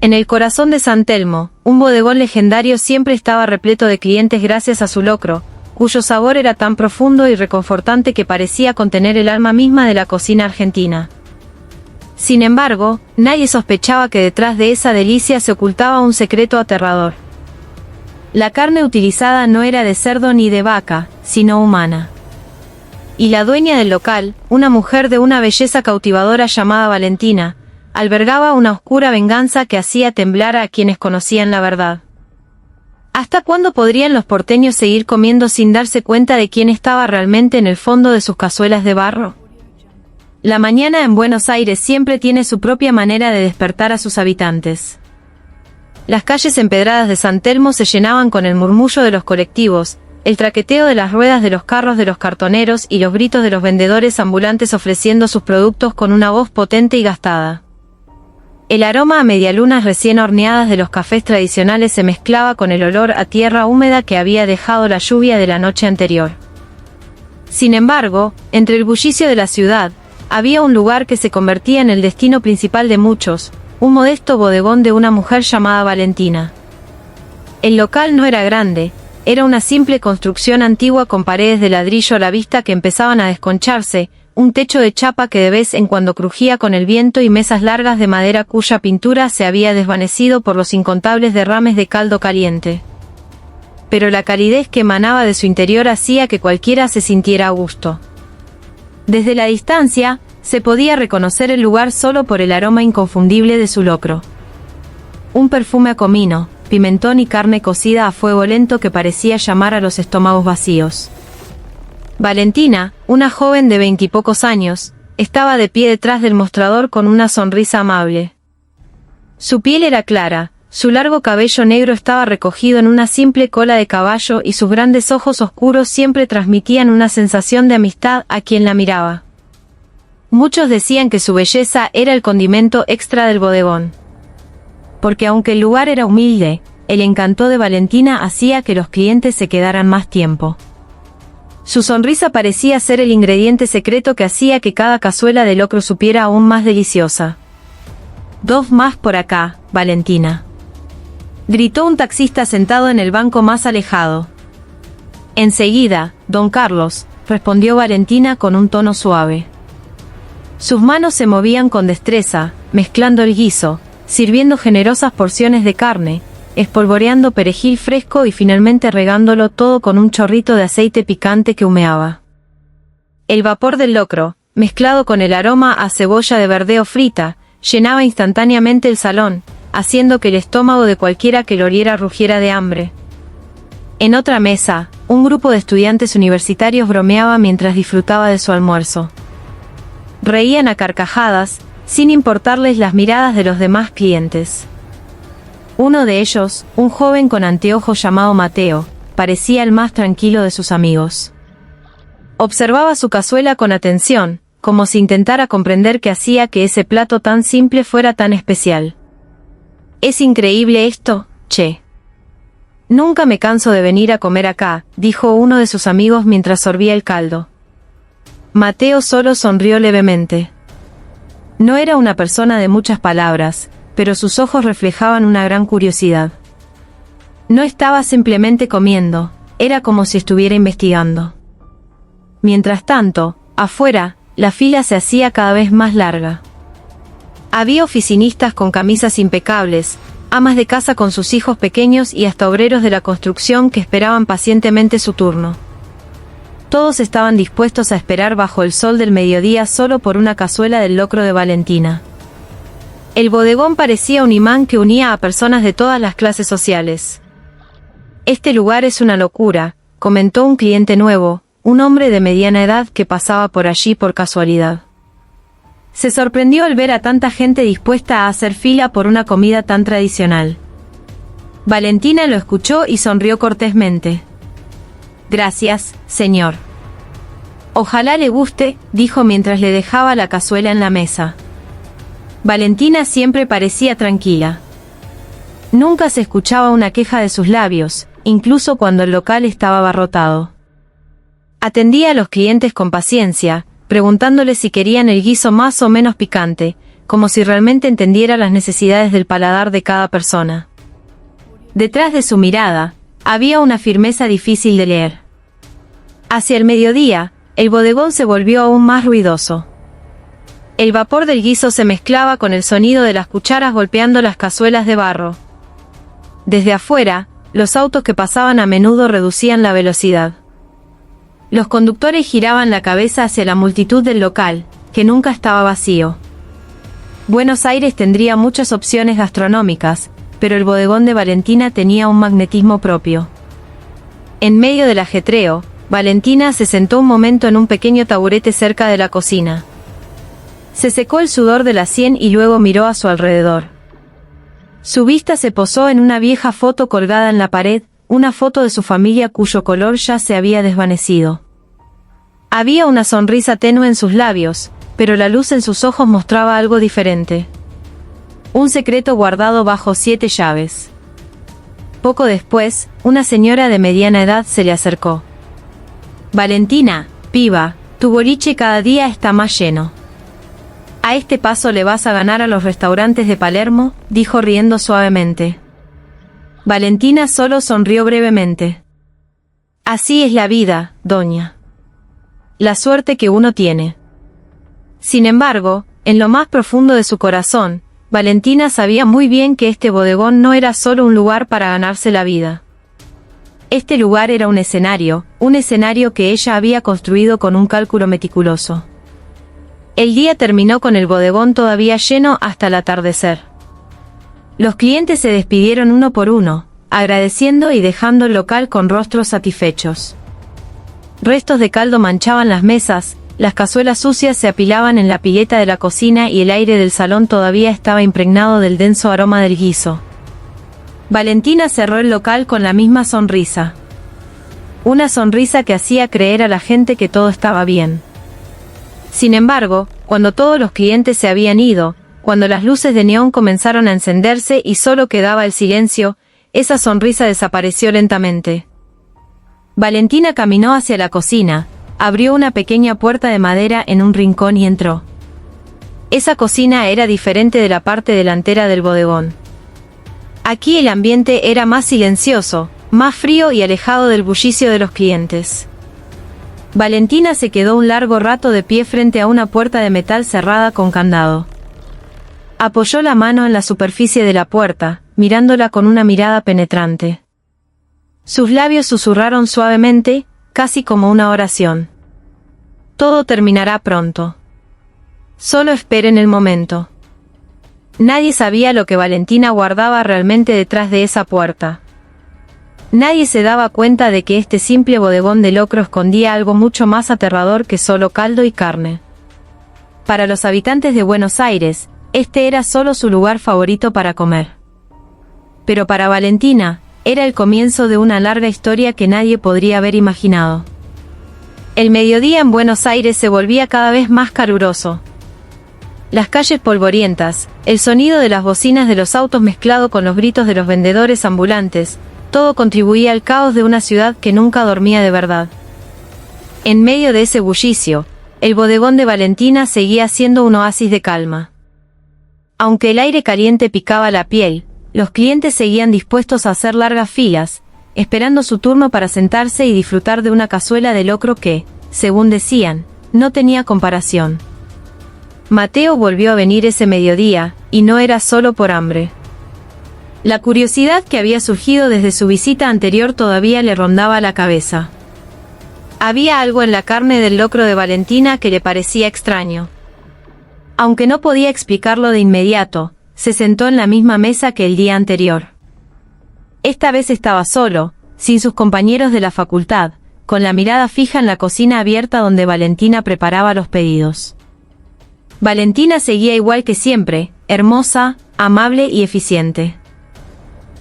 En el corazón de San Telmo, un bodegón legendario siempre estaba repleto de clientes gracias a su locro, cuyo sabor era tan profundo y reconfortante que parecía contener el alma misma de la cocina argentina. Sin embargo, nadie sospechaba que detrás de esa delicia se ocultaba un secreto aterrador. La carne utilizada no era de cerdo ni de vaca, sino humana. Y la dueña del local, una mujer de una belleza cautivadora llamada Valentina, albergaba una oscura venganza que hacía temblar a quienes conocían la verdad. ¿Hasta cuándo podrían los porteños seguir comiendo sin darse cuenta de quién estaba realmente en el fondo de sus cazuelas de barro? La mañana en Buenos Aires siempre tiene su propia manera de despertar a sus habitantes. Las calles empedradas de San Telmo se llenaban con el murmullo de los colectivos, el traqueteo de las ruedas de los carros de los cartoneros y los gritos de los vendedores ambulantes ofreciendo sus productos con una voz potente y gastada. El aroma a medialunas recién horneadas de los cafés tradicionales se mezclaba con el olor a tierra húmeda que había dejado la lluvia de la noche anterior. Sin embargo, entre el bullicio de la ciudad, había un lugar que se convertía en el destino principal de muchos, un modesto bodegón de una mujer llamada Valentina. El local no era grande, era una simple construcción antigua con paredes de ladrillo a la vista que empezaban a desconcharse, un techo de chapa que de vez en cuando crujía con el viento y mesas largas de madera cuya pintura se había desvanecido por los incontables derrames de caldo caliente. Pero la calidez que emanaba de su interior hacía que cualquiera se sintiera a gusto. Desde la distancia, se podía reconocer el lugar solo por el aroma inconfundible de su locro. Un perfume a comino, pimentón y carne cocida a fuego lento que parecía llamar a los estómagos vacíos. Valentina, una joven de 20 y pocos años, estaba de pie detrás del mostrador con una sonrisa amable. Su piel era clara, su largo cabello negro estaba recogido en una simple cola de caballo y sus grandes ojos oscuros siempre transmitían una sensación de amistad a quien la miraba. Muchos decían que su belleza era el condimento extra del bodegón. Porque aunque el lugar era humilde, el encanto de Valentina hacía que los clientes se quedaran más tiempo. Su sonrisa parecía ser el ingrediente secreto que hacía que cada cazuela de locro supiera aún más deliciosa. «Dos más por acá, Valentina», gritó un taxista sentado en el banco más alejado. «Enseguida, don Carlos», respondió Valentina con un tono suave. Sus manos se movían con destreza, mezclando el guiso, sirviendo generosas porciones de carne, espolvoreando perejil fresco y finalmente regándolo todo con un chorrito de aceite picante que humeaba. El vapor del locro, mezclado con el aroma a cebolla de verdeo frita, llenaba instantáneamente el salón, haciendo que el estómago de cualquiera que lo oliera rugiera de hambre. En otra mesa, un grupo de estudiantes universitarios bromeaba mientras disfrutaba de su almuerzo. Reían a carcajadas, sin importarles las miradas de los demás clientes. Uno de ellos, un joven con anteojos llamado Mateo, parecía el más tranquilo de sus amigos. Observaba su cazuela con atención, como si intentara comprender qué hacía que ese plato tan simple fuera tan especial. «Es increíble esto, che. Nunca me canso de venir a comer acá», dijo uno de sus amigos mientras sorbía el caldo. Mateo solo sonrió levemente. No era una persona de muchas palabras, pero sus ojos reflejaban una gran curiosidad. No estaba simplemente comiendo, era como si estuviera investigando. Mientras tanto, afuera, la fila se hacía cada vez más larga. Había oficinistas con camisas impecables, amas de casa con sus hijos pequeños y hasta obreros de la construcción que esperaban pacientemente su turno. Todos estaban dispuestos a esperar bajo el sol del mediodía solo por una cazuela del locro de Valentina. El bodegón parecía un imán que unía a personas de todas las clases sociales. «Este lugar es una locura», comentó un cliente nuevo, un hombre de mediana edad que pasaba por allí por casualidad. Se sorprendió al ver a tanta gente dispuesta a hacer fila por una comida tan tradicional. Valentina lo escuchó y sonrió cortésmente. «Gracias, señor. Ojalá le guste», dijo mientras le dejaba la cazuela en la mesa. Valentina siempre parecía tranquila. Nunca se escuchaba una queja de sus labios, incluso cuando el local estaba abarrotado. Atendía a los clientes con paciencia, preguntándoles si querían el guiso más o menos picante, como si realmente entendiera las necesidades del paladar de cada persona. Detrás de su mirada, había una firmeza difícil de leer. Hacia el mediodía, el bodegón se volvió aún más ruidoso. El vapor del guiso se mezclaba con el sonido de las cucharas golpeando las cazuelas de barro. Desde afuera, los autos que pasaban a menudo reducían la velocidad. Los conductores giraban la cabeza hacia la multitud del local, que nunca estaba vacío. Buenos Aires tendría muchas opciones gastronómicas, pero el bodegón de Valentina tenía un magnetismo propio. En medio del ajetreo, Valentina se sentó un momento en un pequeño taburete cerca de la cocina. Se secó el sudor de la sien y luego miró a su alrededor. Su vista se posó en una vieja foto colgada en la pared, una foto de su familia cuyo color ya se había desvanecido. Había una sonrisa tenue en sus labios, pero la luz en sus ojos mostraba algo diferente. Un secreto guardado bajo 7 llaves. Poco después, una señora de mediana edad se le acercó. «Valentina, piba, tu boliche cada día está más lleno. A este paso le vas a ganar a los restaurantes de Palermo», dijo riendo suavemente. Valentina solo sonrió brevemente. «Así es la vida, doña. La suerte que uno tiene». Sin embargo, en lo más profundo de su corazón, Valentina sabía muy bien que este bodegón no era solo un lugar para ganarse la vida. Este lugar era un escenario que ella había construido con un cálculo meticuloso. El día terminó con el bodegón todavía lleno hasta el atardecer. Los clientes se despidieron uno por uno, agradeciendo y dejando el local con rostros satisfechos. Restos de caldo manchaban las mesas, las cazuelas sucias se apilaban en la pileta de la cocina y el aire del salón todavía estaba impregnado del denso aroma del guiso. Valentina cerró el local con la misma sonrisa. Una sonrisa que hacía creer a la gente que todo estaba bien. Sin embargo, cuando todos los clientes se habían ido, cuando las luces de neón comenzaron a encenderse y solo quedaba el silencio, esa sonrisa desapareció lentamente. Valentina caminó hacia la cocina, abrió una pequeña puerta de madera en un rincón y entró. Esa cocina era diferente de la parte delantera del bodegón. Aquí el ambiente era más silencioso, más frío y alejado del bullicio de los clientes. Valentina se quedó un largo rato de pie frente a una puerta de metal cerrada con candado. Apoyó la mano en la superficie de la puerta, mirándola con una mirada penetrante. Sus labios susurraron suavemente, casi como una oración. Todo terminará pronto. Solo esperen el momento. Nadie sabía lo que Valentina guardaba realmente detrás de esa puerta. Nadie se daba cuenta de que este simple bodegón de locro escondía algo mucho más aterrador que solo caldo y carne. Para los habitantes de Buenos Aires, este era solo su lugar favorito para comer. Pero para Valentina, era el comienzo de una larga historia que nadie podría haber imaginado. El mediodía en Buenos Aires se volvía cada vez más caluroso. Las calles polvorientas, el sonido de las bocinas de los autos mezclado con los gritos de los vendedores ambulantes, todo contribuía al caos de una ciudad que nunca dormía de verdad. En medio de ese bullicio, el bodegón de Valentina seguía siendo un oasis de calma. Aunque el aire caliente picaba la piel, los clientes seguían dispuestos a hacer largas filas, esperando su turno para sentarse y disfrutar de una cazuela de locro que, según decían, no tenía comparación. Mateo volvió a venir ese mediodía, y no era solo por hambre. La curiosidad que había surgido desde su visita anterior todavía le rondaba la cabeza. Había algo en la carne del locro de Valentina que le parecía extraño. Aunque no podía explicarlo de inmediato, se sentó en la misma mesa que el día anterior. Esta vez estaba solo, sin sus compañeros de la facultad, con la mirada fija en la cocina abierta donde Valentina preparaba los pedidos. Valentina seguía igual que siempre, hermosa, amable y eficiente.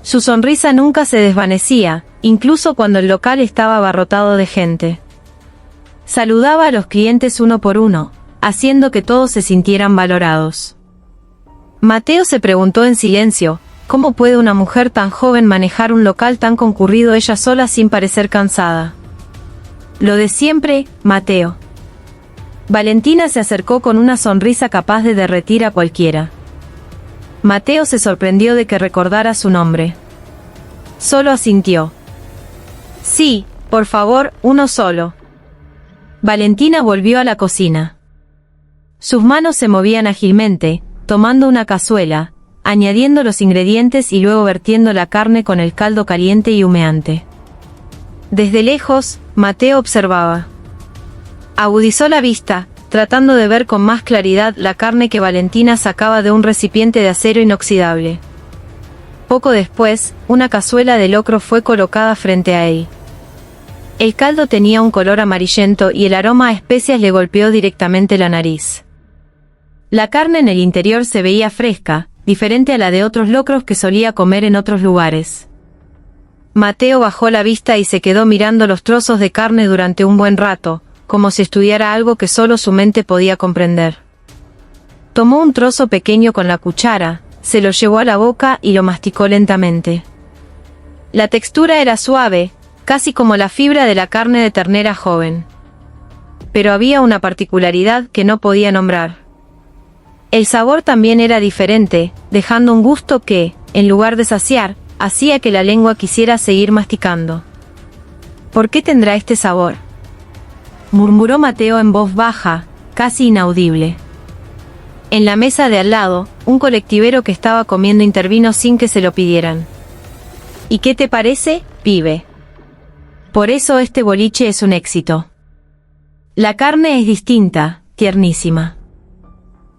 Su sonrisa nunca se desvanecía, incluso cuando el local estaba abarrotado de gente. Saludaba a los clientes uno por uno, haciendo que todos se sintieran valorados. Mateo se preguntó en silencio, ¿cómo puede una mujer tan joven manejar un local tan concurrido ella sola sin parecer cansada? Lo de siempre, Mateo. Valentina se acercó con una sonrisa capaz de derretir a cualquiera. Mateo se sorprendió de que recordara su nombre. Solo asintió. Sí, por favor, uno solo. Valentina volvió a la cocina. Sus manos se movían ágilmente, tomando una cazuela, añadiendo los ingredientes y luego vertiendo la carne con el caldo caliente y humeante. Desde lejos, Mateo observaba. Agudizó la vista, tratando de ver con más claridad la carne que Valentina sacaba de un recipiente de acero inoxidable. Poco después, una cazuela de locro fue colocada frente a él. El caldo tenía un color amarillento y el aroma a especias le golpeó directamente la nariz. La carne en el interior se veía fresca, diferente a la de otros locros que solía comer en otros lugares. Mateo bajó la vista y se quedó mirando los trozos de carne durante un buen rato, como si estudiara algo que solo su mente podía comprender. Tomó un trozo pequeño con la cuchara, se lo llevó a la boca y lo masticó lentamente. La textura era suave, casi como la fibra de la carne de ternera joven. Pero había una particularidad que no podía nombrar. El sabor también era diferente, dejando un gusto que, en lugar de saciar, hacía que la lengua quisiera seguir masticando. ¿Por qué tendrá este sabor?, murmuró Mateo en voz baja, casi inaudible. En la mesa de al lado, un colectivero que estaba comiendo intervino sin que se lo pidieran. ¿Y qué te parece, pibe? Por eso este boliche es un éxito. La carne es distinta, tiernísima.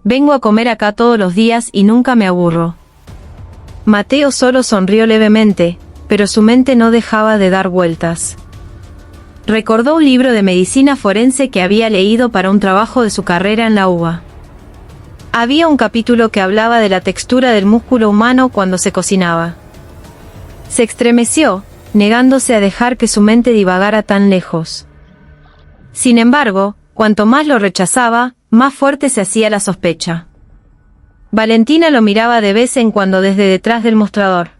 Vengo a comer acá todos los días y nunca me aburro. Mateo solo sonrió levemente, pero su mente no dejaba de dar vueltas. Recordó un libro de medicina forense que había leído para un trabajo de su carrera en la UBA. Había un capítulo que hablaba de la textura del músculo humano cuando se cocinaba. Se estremeció, negándose a dejar que su mente divagara tan lejos. Sin embargo, cuanto más lo rechazaba, más fuerte se hacía la sospecha. Valentina lo miraba de vez en cuando desde detrás del mostrador.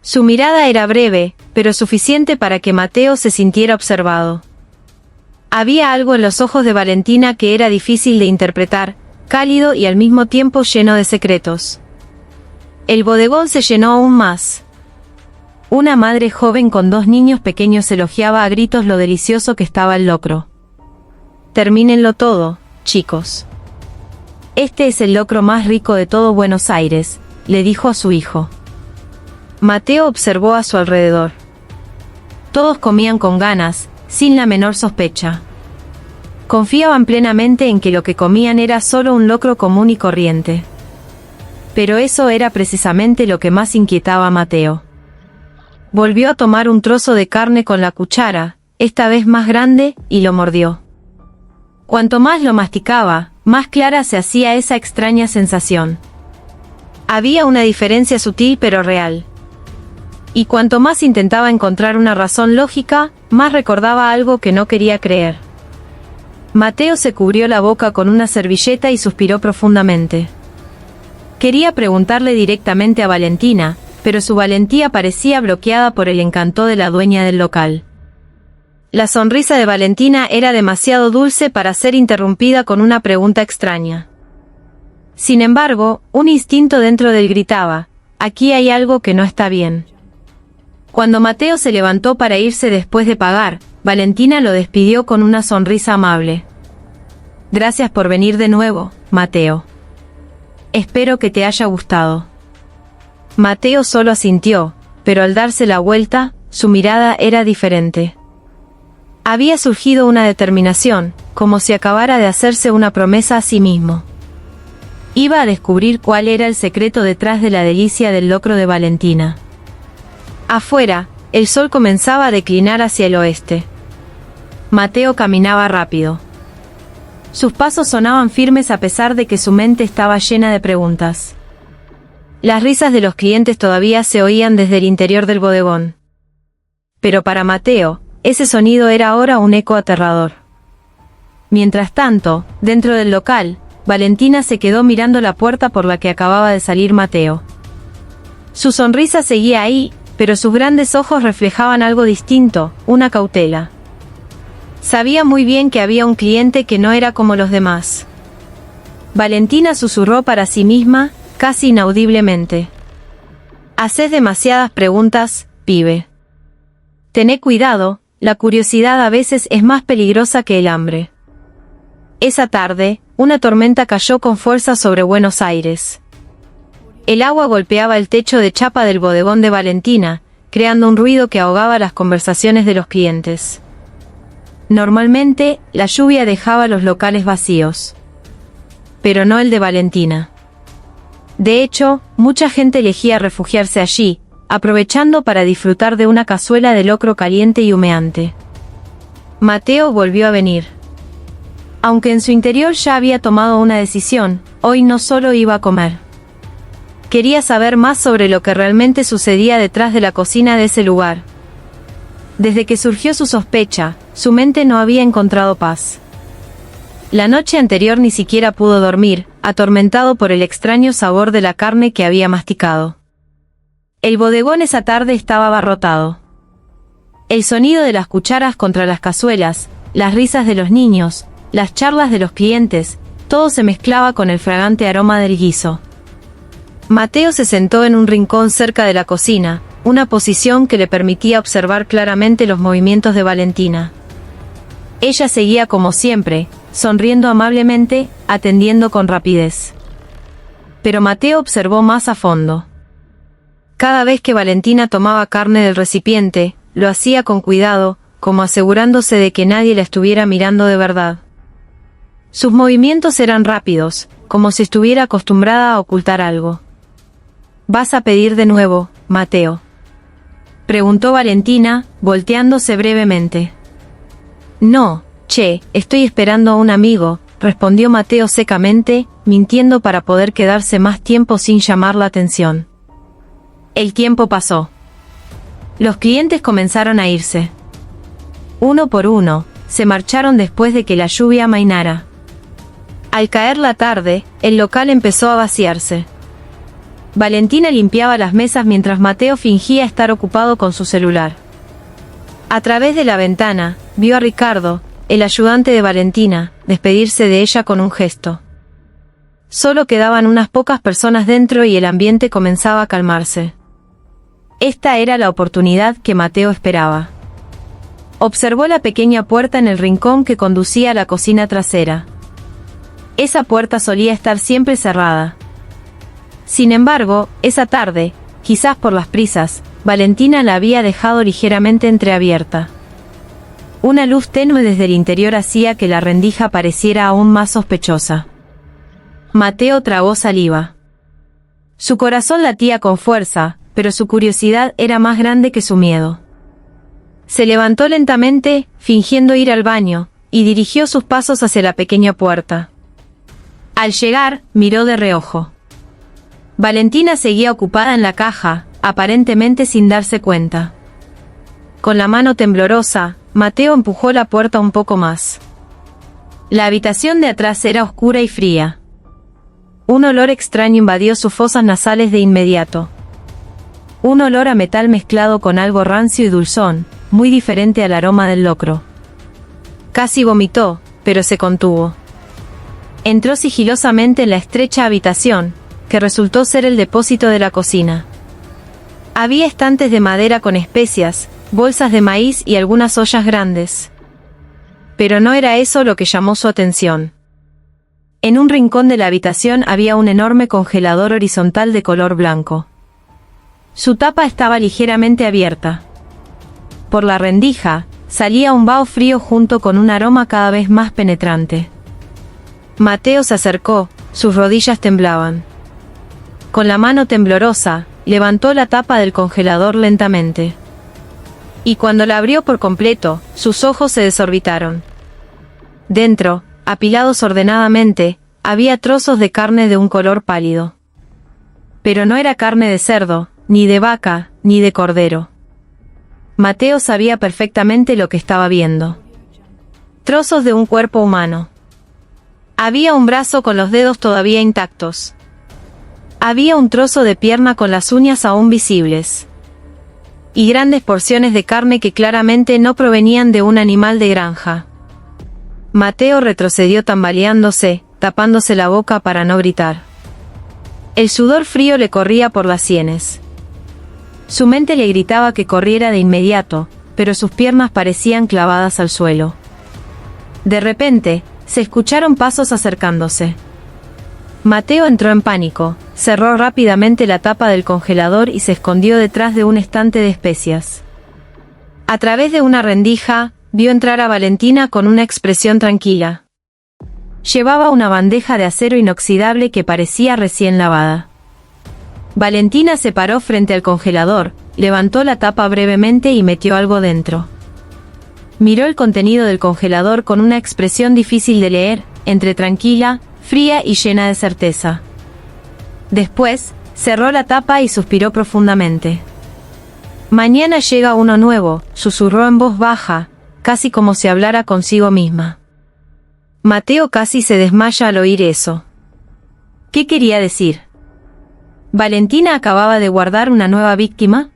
Su mirada era breve, pero suficiente para que Mateo se sintiera observado. Había algo en los ojos de Valentina que era difícil de interpretar, cálido y al mismo tiempo lleno de secretos. El bodegón se llenó aún más. Una madre joven con 2 niños pequeños elogiaba a gritos lo delicioso que estaba el locro. Termínenlo todo, chicos. Este es el locro más rico de todo Buenos Aires, le dijo a su hijo. Mateo observó a su alrededor. Todos comían con ganas, sin la menor sospecha. Confiaban plenamente en que lo que comían era solo un locro común y corriente. Pero eso era precisamente lo que más inquietaba a Mateo. Volvió a tomar un trozo de carne con la cuchara, esta vez más grande, y lo mordió. Cuanto más lo masticaba, más clara se hacía esa extraña sensación. Había una diferencia sutil pero real. Y cuanto más intentaba encontrar una razón lógica, más recordaba algo que no quería creer. Mateo se cubrió la boca con una servilleta y suspiró profundamente. Quería preguntarle directamente a Valentina, pero su valentía parecía bloqueada por el encanto de la dueña del local. La sonrisa de Valentina era demasiado dulce para ser interrumpida con una pregunta extraña. Sin embargo, un instinto dentro de él gritaba, aquí hay algo que no está bien. Cuando Mateo se levantó para irse después de pagar, Valentina lo despidió con una sonrisa amable. Gracias por venir de nuevo, Mateo. Espero que te haya gustado. Mateo solo asintió, pero al darse la vuelta, su mirada era diferente. Había surgido una determinación, como si acabara de hacerse una promesa a sí mismo. Iba a descubrir cuál era el secreto detrás de la delicia del locro de Valentina. Afuera, el sol comenzaba a declinar hacia el oeste. Mateo caminaba rápido. Sus pasos sonaban firmes a pesar de que su mente estaba llena de preguntas. Las risas de los clientes todavía se oían desde el interior del bodegón. Pero para Mateo, ese sonido era ahora un eco aterrador. Mientras tanto, dentro del local, Valentina se quedó mirando la puerta por la que acababa de salir Mateo. Su sonrisa seguía ahí, pero sus grandes ojos reflejaban algo distinto, una cautela. Sabía muy bien que había un cliente que no era como los demás. Valentina susurró para sí misma, casi inaudiblemente. Haces demasiadas preguntas, pibe. Tené cuidado, la curiosidad a veces es más peligrosa que el hambre. Esa tarde, una tormenta cayó con fuerza sobre Buenos Aires. El agua golpeaba el techo de chapa del bodegón de Valentina, creando un ruido que ahogaba las conversaciones de los clientes. Normalmente, la lluvia dejaba los locales vacíos. Pero no el de Valentina. De hecho, mucha gente elegía refugiarse allí, aprovechando para disfrutar de una cazuela de locro caliente y humeante. Mateo volvió a venir. Aunque en su interior ya había tomado una decisión, hoy no solo iba a comer. Quería saber más sobre lo que realmente sucedía detrás de la cocina de ese lugar. Desde que surgió su sospecha, su mente no había encontrado paz. La noche anterior ni siquiera pudo dormir, atormentado por el extraño sabor de la carne que había masticado. El bodegón esa tarde estaba abarrotado. El sonido de las cucharas contra las cazuelas, las risas de los niños, las charlas de los clientes, todo se mezclaba con el fragante aroma del guiso. Mateo se sentó en un rincón cerca de la cocina, una posición que le permitía observar claramente los movimientos de Valentina. Ella seguía como siempre, sonriendo amablemente, atendiendo con rapidez. Pero Mateo observó más a fondo. Cada vez que Valentina tomaba carne del recipiente, lo hacía con cuidado, como asegurándose de que nadie la estuviera mirando de verdad. Sus movimientos eran rápidos, como si estuviera acostumbrada a ocultar algo. ¿Vas a pedir de nuevo, Mateo?, preguntó Valentina, volteándose brevemente. No, che, estoy esperando a un amigo, respondió Mateo secamente, mintiendo para poder quedarse más tiempo sin llamar la atención. El tiempo pasó. Los clientes comenzaron a irse. Uno por uno, se marcharon después de que la lluvia amainara. Al caer la tarde, el local empezó a vaciarse. Valentina limpiaba las mesas mientras Mateo fingía estar ocupado con su celular. A través de la ventana, vio a Ricardo, el ayudante de Valentina, despedirse de ella con un gesto. Solo quedaban unas pocas personas dentro y el ambiente comenzaba a calmarse. Esta era la oportunidad que Mateo esperaba. Observó la pequeña puerta en el rincón que conducía a la cocina trasera. Esa puerta solía estar siempre cerrada. Sin embargo, esa tarde, quizás por las prisas, Valentina la había dejado ligeramente entreabierta. Una luz tenue desde el interior hacía que la rendija pareciera aún más sospechosa. Mateo tragó saliva. Su corazón latía con fuerza, pero su curiosidad era más grande que su miedo. Se levantó lentamente, fingiendo ir al baño, y dirigió sus pasos hacia la pequeña puerta. Al llegar, miró de reojo. Valentina seguía ocupada en la caja, aparentemente sin darse cuenta. Con la mano temblorosa, Mateo empujó la puerta un poco más. La habitación de atrás era oscura y fría. Un olor extraño invadió sus fosas nasales de inmediato. Un olor a metal mezclado con algo rancio y dulzón, muy diferente al aroma del locro. Casi vomitó, pero se contuvo. Entró sigilosamente en la estrecha habitación, que resultó ser el depósito de la cocina. Había estantes de madera con especias, bolsas de maíz y algunas ollas grandes. Pero no era eso lo que llamó su atención. En un rincón de la habitación había un enorme congelador horizontal de color blanco. Su tapa estaba ligeramente abierta. Por la rendija, salía un vaho frío junto con un aroma cada vez más penetrante. Mateo se acercó, sus rodillas temblaban. Con la mano temblorosa, levantó la tapa del congelador lentamente. Y cuando la abrió por completo, sus ojos se desorbitaron. Dentro, apilados ordenadamente, había trozos de carne de un color pálido. Pero no era carne de cerdo, ni de vaca, ni de cordero. Mateo sabía perfectamente lo que estaba viendo. Trozos de un cuerpo humano. Había un brazo con los dedos todavía intactos. Había un trozo de pierna con las uñas aún visibles. Y grandes porciones de carne que claramente no provenían de un animal de granja. Mateo retrocedió tambaleándose, tapándose la boca para no gritar. El sudor frío le corría por las sienes. Su mente le gritaba que corriera de inmediato, pero sus piernas parecían clavadas al suelo. De repente, se escucharon pasos acercándose. Mateo entró en pánico, cerró rápidamente la tapa del congelador y se escondió detrás de un estante de especias. A través de una rendija, vio entrar a Valentina con una expresión tranquila. Llevaba una bandeja de acero inoxidable que parecía recién lavada. Valentina se paró frente al congelador, levantó la tapa brevemente y metió algo dentro. Miró el contenido del congelador con una expresión difícil de leer, entre tranquila, fría y llena de certeza. Después, cerró la tapa y suspiró profundamente. «Mañana llega uno nuevo», susurró en voz baja, casi como si hablara consigo misma. Mateo casi se desmaya al oír eso. ¿Qué quería decir? ¿Valentina acababa de guardar una nueva víctima?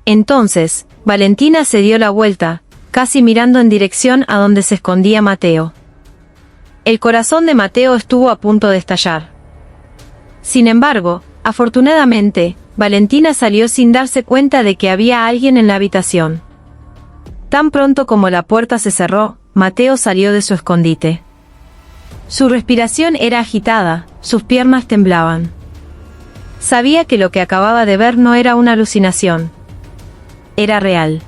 Entonces, Valentina se dio la vuelta, casi mirando en dirección a donde se escondía Mateo. El corazón de Mateo estuvo a punto de estallar. Sin embargo, afortunadamente, Valentina salió sin darse cuenta de que había alguien en la habitación. Tan pronto como la puerta se cerró, Mateo salió de su escondite. Su respiración era agitada, sus piernas temblaban. Sabía que lo que acababa de ver no era una alucinación. Era real.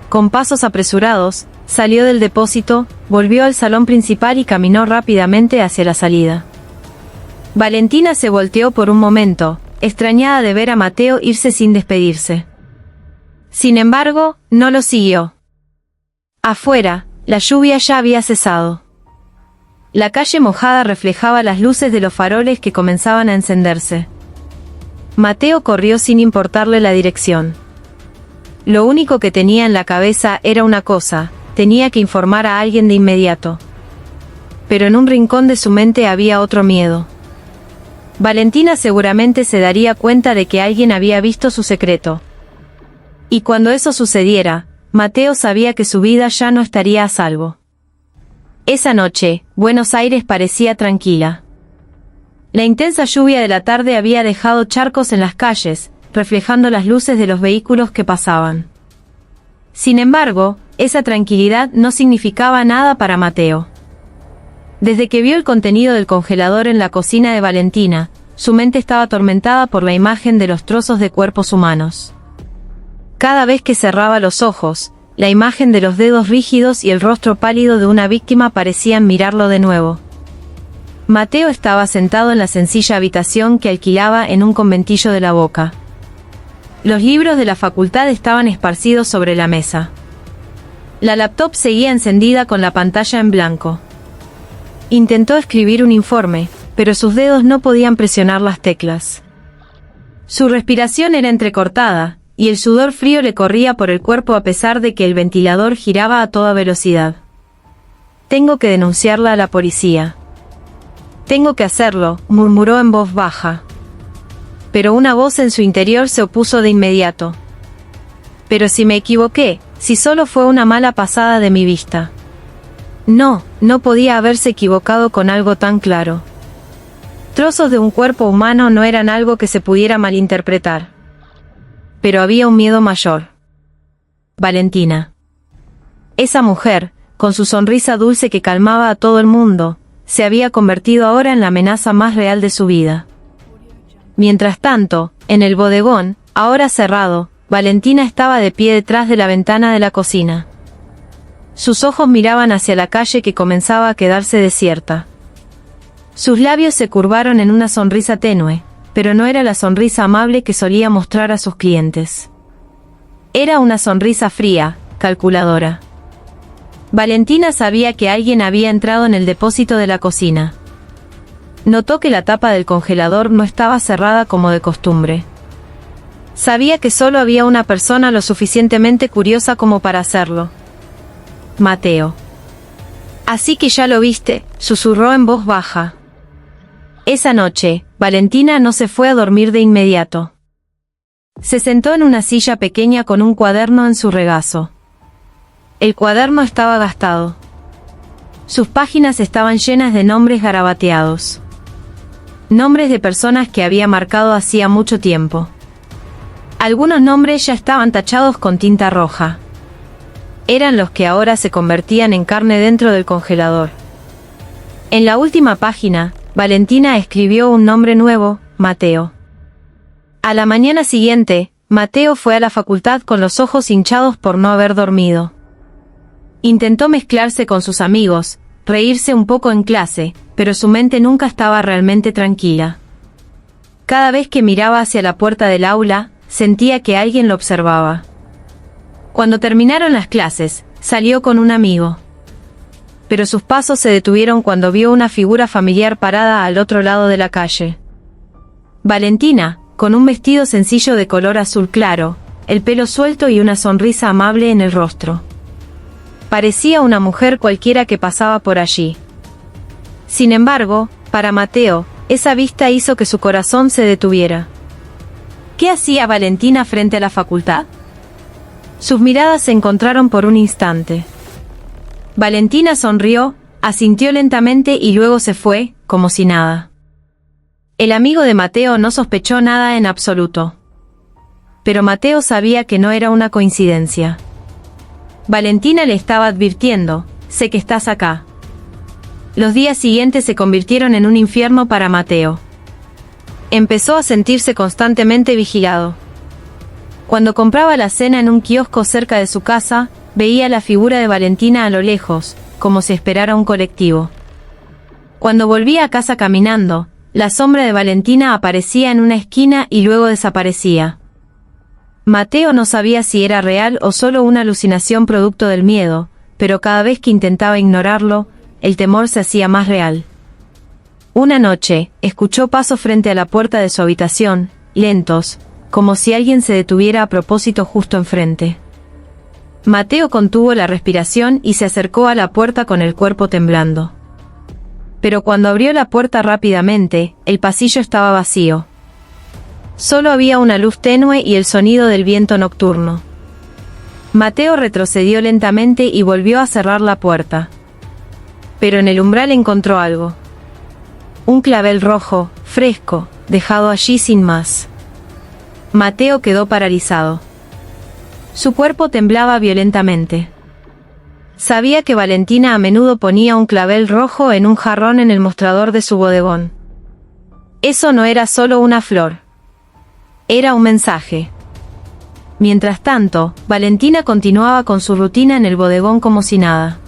Con pasos apresurados, salió del depósito, volvió al salón principal y caminó rápidamente hacia la salida. Valentina se volteó por un momento, extrañada de ver a Mateo irse sin despedirse. Sin embargo, no lo siguió. Afuera, la lluvia ya había cesado. La calle mojada reflejaba las luces de los faroles que comenzaban a encenderse. Mateo corrió sin importarle la dirección. Lo único que tenía en la cabeza era una cosa: tenía que informar a alguien de inmediato. Pero en un rincón de su mente había otro miedo. Valentina seguramente se daría cuenta de que alguien había visto su secreto. Y cuando eso sucediera, Mateo sabía que su vida ya no estaría a salvo. Esa noche, Buenos Aires parecía tranquila. La intensa lluvia de la tarde había dejado charcos en las calles, reflejando las luces de los vehículos que pasaban. Sin embargo, esa tranquilidad no significaba nada para Mateo. Desde que vio el contenido del congelador en la cocina de Valentina, su mente estaba atormentada por la imagen de los trozos de cuerpos humanos. Cada vez que cerraba los ojos, la imagen de los dedos rígidos y el rostro pálido de una víctima parecían mirarlo de nuevo. Mateo estaba sentado en la sencilla habitación que alquilaba en un conventillo de la Boca. Los libros de la facultad estaban esparcidos sobre la mesa. La laptop seguía encendida con la pantalla en blanco. Intentó escribir un informe, pero sus dedos no podían presionar las teclas. Su respiración era entrecortada, y el sudor frío le corría por el cuerpo a pesar de que el ventilador giraba a toda velocidad. «Tengo que denunciarla a la policía. Tengo que hacerlo», murmuró en voz baja. Pero una voz en su interior se opuso de inmediato. «Pero si me equivoqué, si solo fue una mala pasada de mi vista». No podía haberse equivocado con algo tan claro. Trozos de un cuerpo humano no eran algo que se pudiera malinterpretar. Pero había un miedo mayor. Valentina. Esa mujer, con su sonrisa dulce que calmaba a todo el mundo, se había convertido ahora en la amenaza más real de su vida. Mientras tanto, en el bodegón, ahora cerrado, Valentina estaba de pie detrás de la ventana de la cocina. Sus ojos miraban hacia la calle que comenzaba a quedarse desierta. Sus labios se curvaron en una sonrisa tenue, pero no era la sonrisa amable que solía mostrar a sus clientes. Era una sonrisa fría, calculadora. Valentina sabía que alguien había entrado en el depósito de la cocina. Notó que la tapa del congelador no estaba cerrada como de costumbre. Sabía que solo había una persona lo suficientemente curiosa como para hacerlo. Mateo. «Así que ya lo viste», susurró en voz baja. Esa noche, Valentina no se fue a dormir de inmediato. Se sentó en una silla pequeña con un cuaderno en su regazo. El cuaderno estaba gastado. Sus páginas estaban llenas de nombres garabateados. Nombres de personas que había marcado hacía mucho tiempo. Algunos nombres ya estaban tachados con tinta roja. Eran los que ahora se convertían en carne dentro del congelador. En la última página, Valentina escribió un nombre nuevo, Mateo. A la mañana siguiente, Mateo fue a la facultad con los ojos hinchados por no haber dormido. Intentó mezclarse con sus amigos, reírse un poco en clase, pero su mente nunca estaba realmente tranquila. Cada vez que miraba hacia la puerta del aula, sentía que alguien lo observaba. Cuando terminaron las clases, salió con un amigo. Pero sus pasos se detuvieron cuando vio una figura familiar parada al otro lado de la calle. Valentina, con un vestido sencillo de color azul claro, el pelo suelto y una sonrisa amable en el rostro. Parecía una mujer cualquiera que pasaba por allí. Sin embargo, para Mateo, esa vista hizo que su corazón se detuviera. ¿Qué hacía Valentina frente a la facultad? Sus miradas se encontraron por un instante. Valentina sonrió, asintió lentamente y luego se fue, como si nada. El amigo de Mateo no sospechó nada en absoluto. Pero Mateo sabía que no era una coincidencia. Valentina le estaba advirtiendo, sé que estás acá. Los días siguientes se convirtieron en un infierno para Mateo. Empezó a sentirse constantemente vigilado. Cuando compraba la cena en un kiosco cerca de su casa, veía la figura de Valentina a lo lejos, como si esperara un colectivo. Cuando volvía a casa caminando, la sombra de Valentina aparecía en una esquina y luego desaparecía. Mateo no sabía si era real o solo una alucinación producto del miedo, pero cada vez que intentaba ignorarlo, el temor se hacía más real. Una noche, escuchó pasos frente a la puerta de su habitación, lentos, como si alguien se detuviera a propósito justo enfrente. Mateo contuvo la respiración y se acercó a la puerta con el cuerpo temblando. Pero cuando abrió la puerta rápidamente, el pasillo estaba vacío. Solo había una luz tenue y el sonido del viento nocturno. Mateo retrocedió lentamente y volvió a cerrar la puerta. Pero en el umbral encontró algo. Un clavel rojo, fresco, dejado allí sin más. Mateo quedó paralizado. Su cuerpo temblaba violentamente. Sabía que Valentina a menudo ponía un clavel rojo en un jarrón en el mostrador de su bodegón. Eso no era solo una flor. Era un mensaje. Mientras tanto, Valentina continuaba con su rutina en el bodegón como si nada.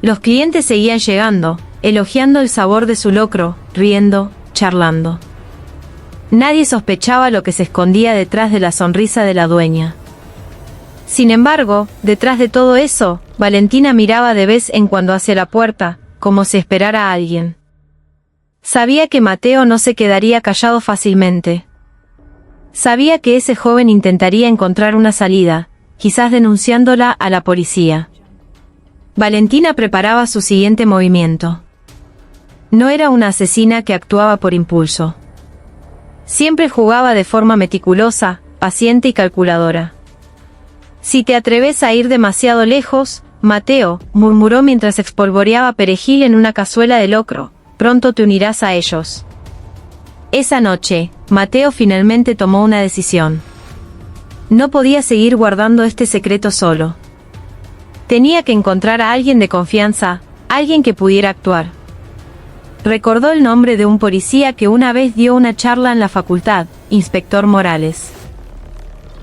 Los clientes seguían llegando, elogiando el sabor de su locro, riendo, charlando. Nadie sospechaba lo que se escondía detrás de la sonrisa de la dueña. Sin embargo, detrás de todo eso, Valentina miraba de vez en cuando hacia la puerta, como si esperara a alguien. Sabía que Mateo no se quedaría callado fácilmente. Sabía que ese joven intentaría encontrar una salida, quizás denunciándola a la policía. Valentina preparaba su siguiente movimiento. No era una asesina que actuaba por impulso. Siempre jugaba de forma meticulosa, paciente y calculadora. Si te atreves a ir demasiado lejos, Mateo, murmuró mientras espolvoreaba perejil en una cazuela de locro, pronto te unirás a ellos. Esa noche, Mateo finalmente tomó una decisión. No podía seguir guardando este secreto solo. Tenía que encontrar a alguien de confianza, alguien que pudiera actuar. Recordó el nombre de un policía que una vez dio una charla en la facultad, Inspector Morales.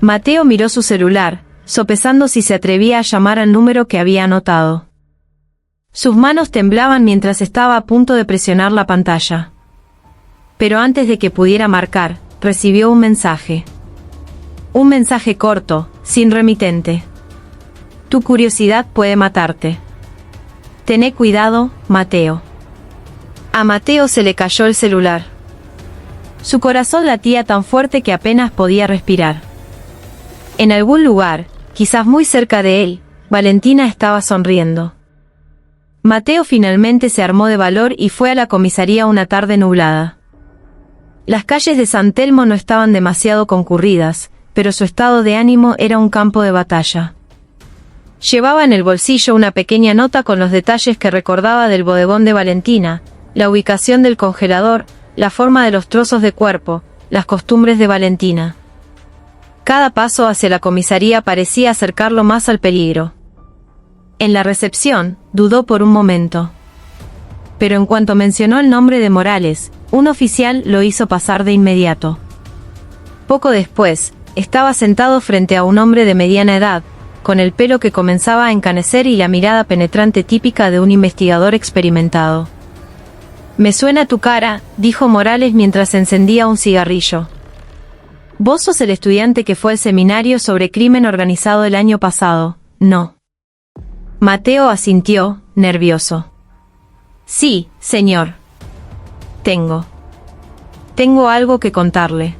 Mateo miró su celular, sopesando si se atrevía a llamar al número que había anotado. Sus manos temblaban mientras estaba a punto de presionar la pantalla. Pero antes de que pudiera marcar, recibió un mensaje. Un mensaje corto, sin remitente. Tu curiosidad puede matarte. Tené cuidado, Mateo. A Mateo se le cayó el celular. Su corazón latía tan fuerte que apenas podía respirar. En algún lugar, quizás muy cerca de él, Valentina estaba sonriendo. Mateo finalmente se armó de valor y fue a la comisaría una tarde nublada. Las calles de San Telmo no estaban demasiado concurridas, pero su estado de ánimo era un campo de batalla. Llevaba en el bolsillo una pequeña nota con los detalles que recordaba del bodegón de Valentina, la ubicación del congelador, la forma de los trozos de cuerpo, las costumbres de Valentina. Cada paso hacia la comisaría parecía acercarlo más al peligro. En la recepción, dudó por un momento. Pero en cuanto mencionó el nombre de Morales, un oficial lo hizo pasar de inmediato. Poco después, estaba sentado frente a un hombre de mediana edad, con el pelo que comenzaba a encanecer y la mirada penetrante típica de un investigador experimentado. «Me suena tu cara», dijo Morales mientras encendía un cigarrillo. «Vos sos el estudiante que fue al seminario sobre crimen organizado el año pasado, ¿no?». Mateo asintió, nervioso. «Sí, señor. Tengo algo que contarle.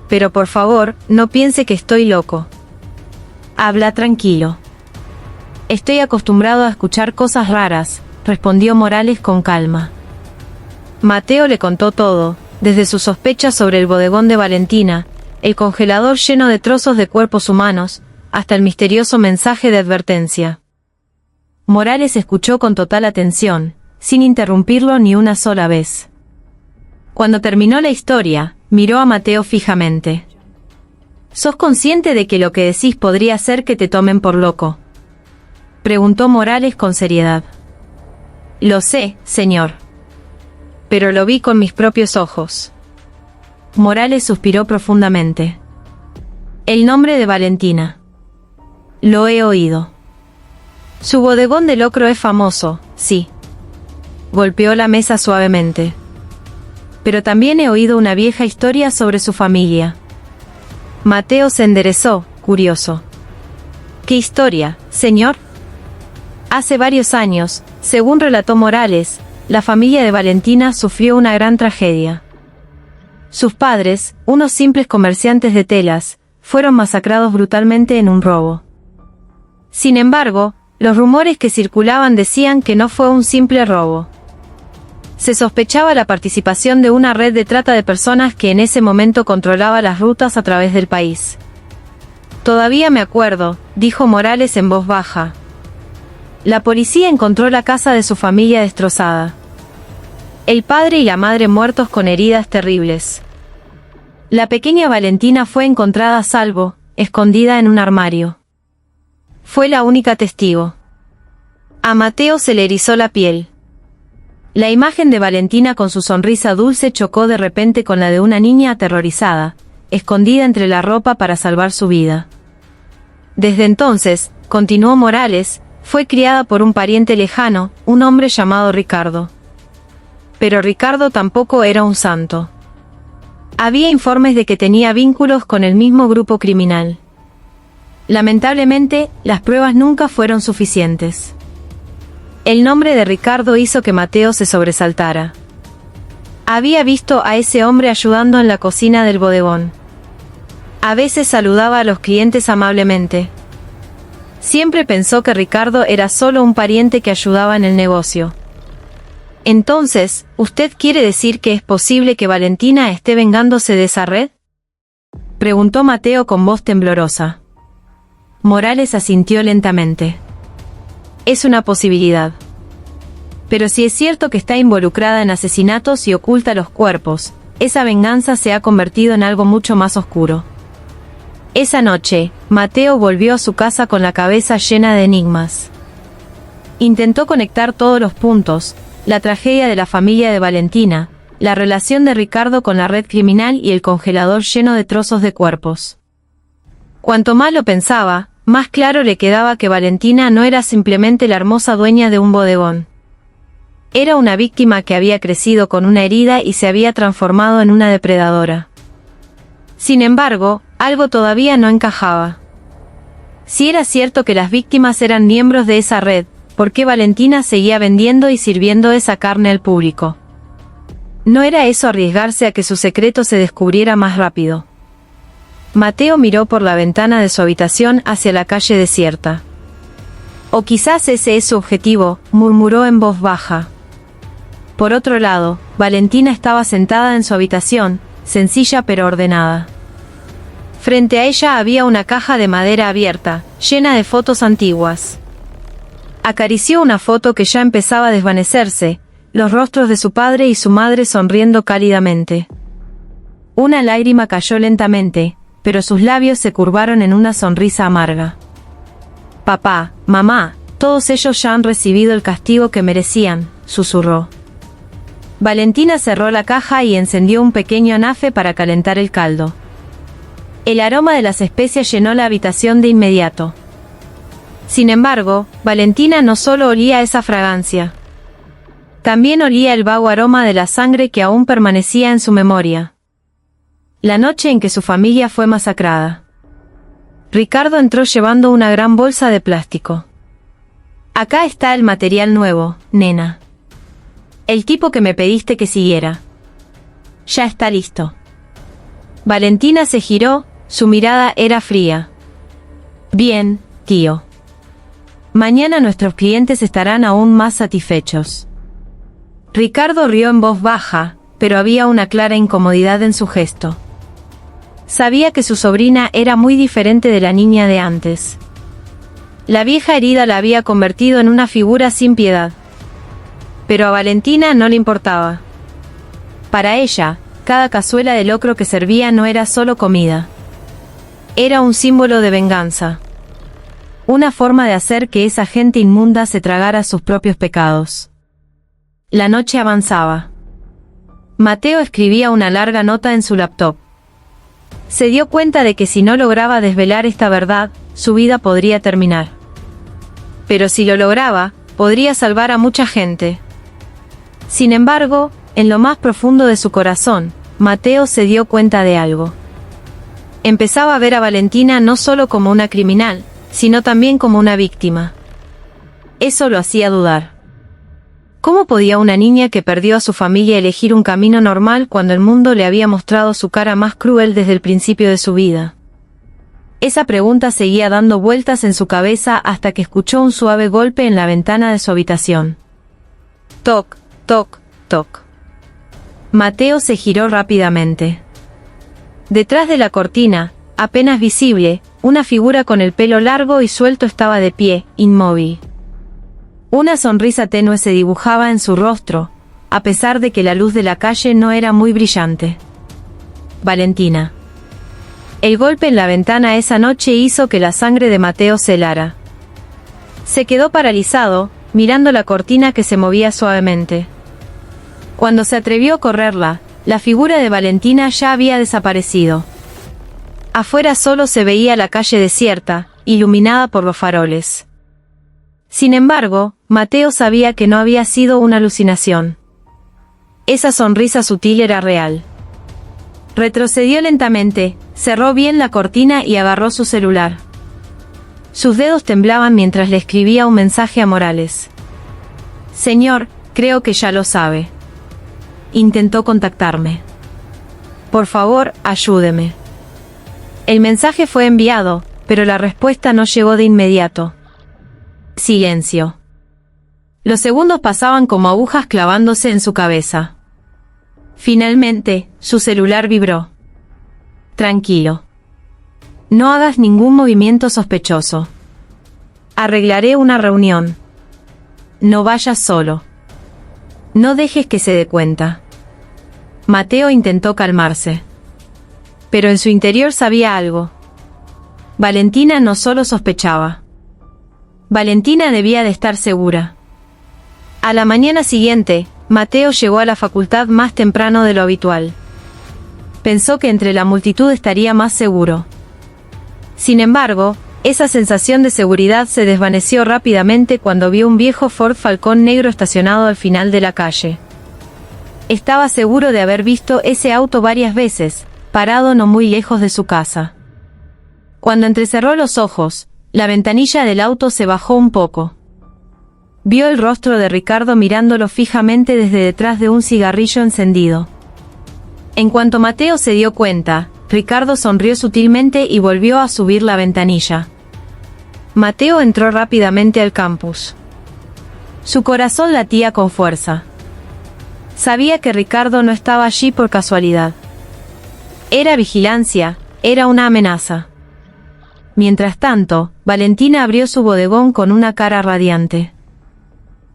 Pero por favor, no piense que estoy loco. Habla tranquilo». «Estoy acostumbrado a escuchar cosas raras», respondió Morales con calma. Mateo le contó todo, desde sus sospechas sobre el bodegón de Valentina, el congelador lleno de trozos de cuerpos humanos, hasta el misterioso mensaje de advertencia. Morales escuchó con total atención, sin interrumpirlo ni una sola vez. Cuando terminó la historia, miró a Mateo fijamente. «¿Sos consciente de que lo que decís podría hacer que te tomen por loco?», preguntó Morales con seriedad. «Lo sé, señor. Pero lo vi con mis propios ojos». Morales suspiró profundamente. «El nombre de Valentina. Lo he oído. Su bodegón de locro es famoso, sí». Golpeó la mesa suavemente. «Pero también he oído una vieja historia sobre su familia». Mateo se enderezó, curioso. «¿Qué historia, señor?». «Hace varios años, según relató Morales, la familia de Valentina sufrió una gran tragedia. Sus padres, unos simples comerciantes de telas, fueron masacrados brutalmente en un robo. Sin embargo, los rumores que circulaban decían que no fue un simple robo. Se sospechaba la participación de una red de trata de personas que en ese momento controlaba las rutas a través del país. «Todavía me acuerdo», dijo Morales en voz baja. «La policía encontró la casa de su familia destrozada. El padre y la madre muertos con heridas terribles. La pequeña Valentina fue encontrada a salvo, escondida en un armario. Fue la única testigo». A Mateo se le erizó la piel. La imagen de Valentina con su sonrisa dulce chocó de repente con la de una niña aterrorizada, escondida entre la ropa para salvar su vida. Desde entonces, continuó Morales, fue criada por un pariente lejano, un hombre llamado Ricardo. Pero Ricardo tampoco era un santo. Había informes de que tenía vínculos con el mismo grupo criminal. Lamentablemente, las pruebas nunca fueron suficientes. El nombre de Ricardo hizo que Mateo se sobresaltara. Había visto a ese hombre ayudando en la cocina del bodegón. A veces saludaba a los clientes amablemente. Siempre pensó que Ricardo era solo un pariente que ayudaba en el negocio. «Entonces, ¿usted quiere decir que es posible que Valentina esté vengándose de esa red?», preguntó Mateo con voz temblorosa. Morales asintió lentamente. «Es una posibilidad. Pero si es cierto que está involucrada en asesinatos y oculta los cuerpos, esa venganza se ha convertido en algo mucho más oscuro». Esa noche, Mateo volvió a su casa con la cabeza llena de enigmas. Intentó conectar todos los puntos: la tragedia de la familia de Valentina, la relación de Ricardo con la red criminal y el congelador lleno de trozos de cuerpos. Cuanto más lo pensaba, más claro le quedaba que Valentina no era simplemente la hermosa dueña de un bodegón. Era una víctima que había crecido con una herida y se había transformado en una depredadora. Sin embargo, algo todavía no encajaba. Si era cierto que las víctimas eran miembros de esa red, ¿por qué Valentina seguía vendiendo y sirviendo esa carne al público? ¿No era eso arriesgarse a que su secreto se descubriera más rápido? Mateo miró por la ventana de su habitación hacia la calle desierta. «O quizás ese es su objetivo», murmuró en voz baja. Por otro lado, Valentina estaba sentada en su habitación, sencilla pero ordenada. Frente a ella había una caja de madera abierta, llena de fotos antiguas. Acarició una foto que ya empezaba a desvanecerse, los rostros de su padre y su madre sonriendo cálidamente. Una lágrima cayó lentamente, pero sus labios se curvaron en una sonrisa amarga. Papá, mamá, todos ellos ya han recibido el castigo que merecían, susurró. Valentina cerró la caja y encendió un pequeño anafe para calentar el caldo. El aroma de las especias llenó la habitación de inmediato. Sin embargo, Valentina no solo olía esa fragancia. También olía el vago aroma de la sangre que aún permanecía en su memoria. La noche en que su familia fue masacrada. Ricardo entró llevando una gran bolsa de plástico. Acá está el material nuevo, nena. El tipo que me pediste que siguiera. Ya está listo. Valentina se giró, su mirada era fría. Bien, tío. Mañana nuestros clientes estarán aún más satisfechos. Ricardo rió en voz baja, pero había una clara incomodidad en su gesto. Sabía que su sobrina era muy diferente de la niña de antes. La vieja herida la había convertido en una figura sin piedad. Pero a Valentina no le importaba. Para ella, cada cazuela de locro que servía no era solo comida. Era un símbolo de venganza. Una forma de hacer que esa gente inmunda se tragara sus propios pecados. La noche avanzaba. Mateo escribía una larga nota en su laptop. Se dio cuenta de que si no lograba desvelar esta verdad, su vida podría terminar. Pero si lo lograba, podría salvar a mucha gente. Sin embargo, en lo más profundo de su corazón, Mateo se dio cuenta de algo. Empezaba a ver a Valentina no solo como una criminal, sino también como una víctima. Eso lo hacía dudar. ¿Cómo podía una niña que perdió a su familia elegir un camino normal cuando el mundo le había mostrado su cara más cruel desde el principio de su vida? Esa pregunta seguía dando vueltas en su cabeza hasta que escuchó un suave golpe en la ventana de su habitación. Toc, toc, toc. Mateo se giró rápidamente. Detrás de la cortina, apenas visible, una figura con el pelo largo y suelto estaba de pie, inmóvil. Una sonrisa tenue se dibujaba en su rostro, a pesar de que la luz de la calle no era muy brillante. Valentina. El golpe en la ventana esa noche hizo que la sangre de Mateo se helara. Se quedó paralizado, mirando la cortina que se movía suavemente. Cuando se atrevió a correrla, la figura de Valentina ya había desaparecido. Afuera solo se veía la calle desierta, iluminada por los faroles. Sin embargo, Mateo sabía que no había sido una alucinación. Esa sonrisa sutil era real. Retrocedió lentamente, cerró bien la cortina y agarró su celular. Sus dedos temblaban mientras le escribía un mensaje a Morales. Señor, creo que ya lo sabe. Intentó contactarme. Por favor, ayúdeme. El mensaje fue enviado, pero la respuesta no llegó de inmediato. Silencio. Los segundos pasaban como agujas clavándose en su cabeza. Finalmente, su celular vibró. Tranquilo. No hagas ningún movimiento sospechoso. Arreglaré una reunión. No vayas solo. No dejes que se dé cuenta. Mateo intentó calmarse. Pero en su interior sabía algo. Valentina no solo sospechaba. Valentina debía de estar segura. A la mañana siguiente, Mateo llegó a la facultad más temprano de lo habitual. Pensó que entre la multitud estaría más seguro. Sin embargo, esa sensación de seguridad se desvaneció rápidamente cuando vio un viejo Ford Falcón negro estacionado al final de la calle. Estaba seguro de haber visto ese auto varias veces, parado no muy lejos de su casa. Cuando entrecerró los ojos, la ventanilla del auto se bajó un poco. Vio el rostro de Ricardo mirándolo fijamente desde detrás de un cigarrillo encendido. En cuanto Mateo se dio cuenta, Ricardo sonrió sutilmente y volvió a subir la ventanilla. Mateo entró rápidamente al campus. Su corazón latía con fuerza. Sabía que Ricardo no estaba allí por casualidad. Era vigilancia, Era una amenaza. Mientras tanto, Valentina abrió su bodegón con una cara radiante.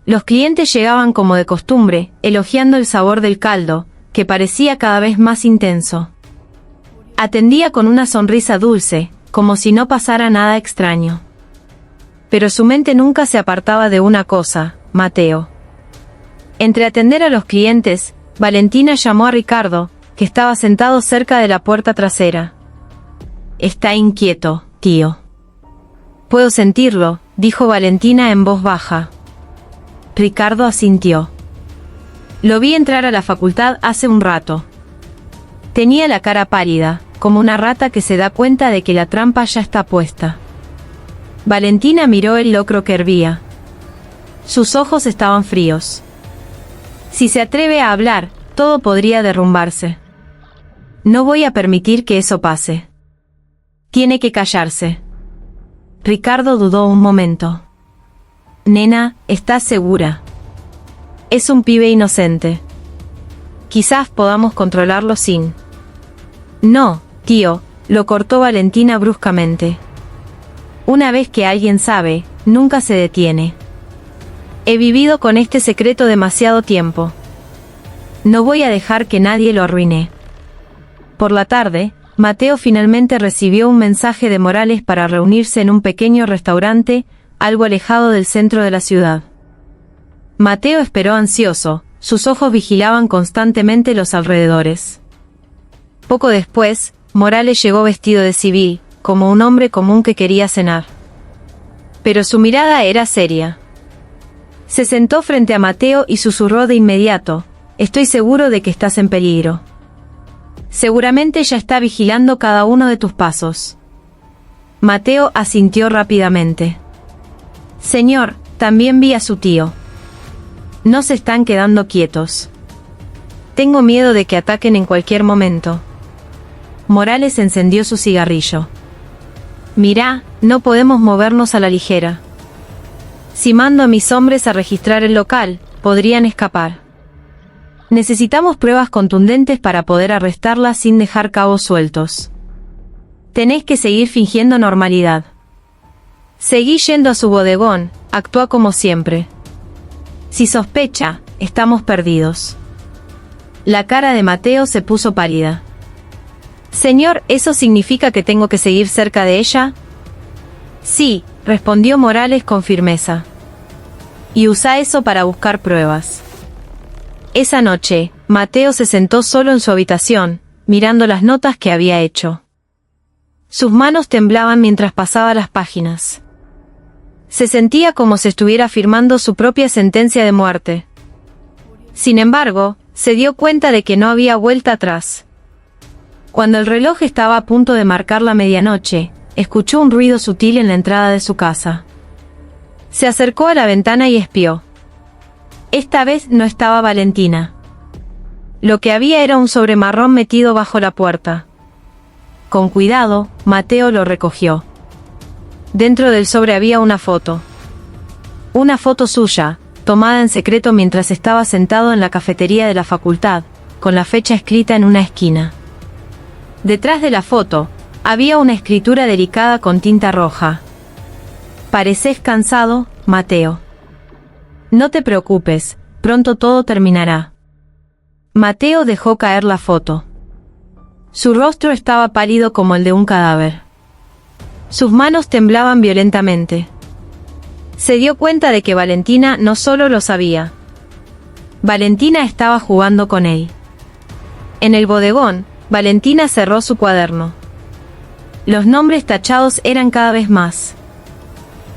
Los clientes llegaban como de costumbre, elogiando el sabor del caldo, que parecía cada vez más intenso. Atendía con una sonrisa dulce, como si no pasara nada extraño. Pero su mente nunca se apartaba de una cosa, Mateo. Entre atender a los clientes, Valentina llamó a Ricardo, que estaba sentado cerca de la puerta trasera. «Está inquieto, tío». «Puedo sentirlo», dijo Valentina en voz baja. Ricardo asintió. «Lo vi entrar a la facultad hace un rato. Tenía la cara pálida, como una rata que se da cuenta de que la trampa ya está puesta». Valentina miró el locro que hervía. Sus ojos estaban fríos. Si se atreve a hablar, todo podría derrumbarse. No voy a permitir que eso pase. Tiene que callarse. Ricardo dudó un momento. Nena, ¿estás segura? Es un pibe inocente. Quizás podamos controlarlo sin... No, tío, lo cortó Valentina bruscamente. Una vez que alguien sabe, nunca se detiene. He vivido con este secreto demasiado tiempo. No voy a dejar que nadie lo arruine. Por la tarde, Mateo finalmente recibió un mensaje de Morales para reunirse en un pequeño restaurante, algo alejado del centro de la ciudad. Mateo esperó ansioso, sus ojos vigilaban constantemente los alrededores. Poco después, Morales llegó vestido de civil, como un hombre común que quería cenar. Pero su mirada era seria. Se sentó frente a Mateo y susurró de inmediato: «Estoy seguro de que estás en peligro. Seguramente ya está vigilando cada uno de tus pasos». Mateo asintió rápidamente. «Señor, también vi a su tío. No se están quedando quietos. Tengo miedo de que ataquen en cualquier momento». Morales encendió su cigarrillo. «Mirá, no podemos movernos a la ligera. Si mando a mis hombres a registrar el local, podrían escapar. Necesitamos pruebas contundentes para poder arrestarla sin dejar cabos sueltos. Tenés que seguir fingiendo normalidad. Seguí yendo a su bodegón, actúa como siempre. Si sospecha, estamos perdidos». La cara de Mateo se puso pálida. «Señor, ¿eso significa que tengo que seguir cerca de ella?» «Sí», respondió Morales con firmeza. «Y usa eso para buscar pruebas». Esa noche, Mateo se sentó solo en su habitación, mirando las notas que había hecho. Sus manos temblaban mientras pasaba las páginas. Se sentía como si estuviera firmando su propia sentencia de muerte. Sin embargo, se dio cuenta de que no había vuelta atrás. Cuando el reloj estaba a punto de marcar la medianoche, escuchó un ruido sutil en la entrada de su casa. Se acercó a la ventana y espió. Esta vez no estaba Valentina. Lo que había era un sobre marrón metido bajo la puerta. Con cuidado, Mateo lo recogió. Dentro del sobre había una foto. Una foto suya, tomada en secreto mientras estaba sentado en la cafetería de la facultad, con la fecha escrita en una esquina. Detrás de la foto, había una escritura delicada con tinta roja. «Pareces cansado, Mateo. No te preocupes, pronto todo terminará». Mateo dejó caer la foto. Su rostro estaba pálido como el de un cadáver. Sus manos temblaban violentamente. Se dio cuenta de que Valentina no solo lo sabía. Valentina estaba jugando con él. En el bodegón, Valentina cerró su cuaderno. Los nombres tachados eran cada vez más.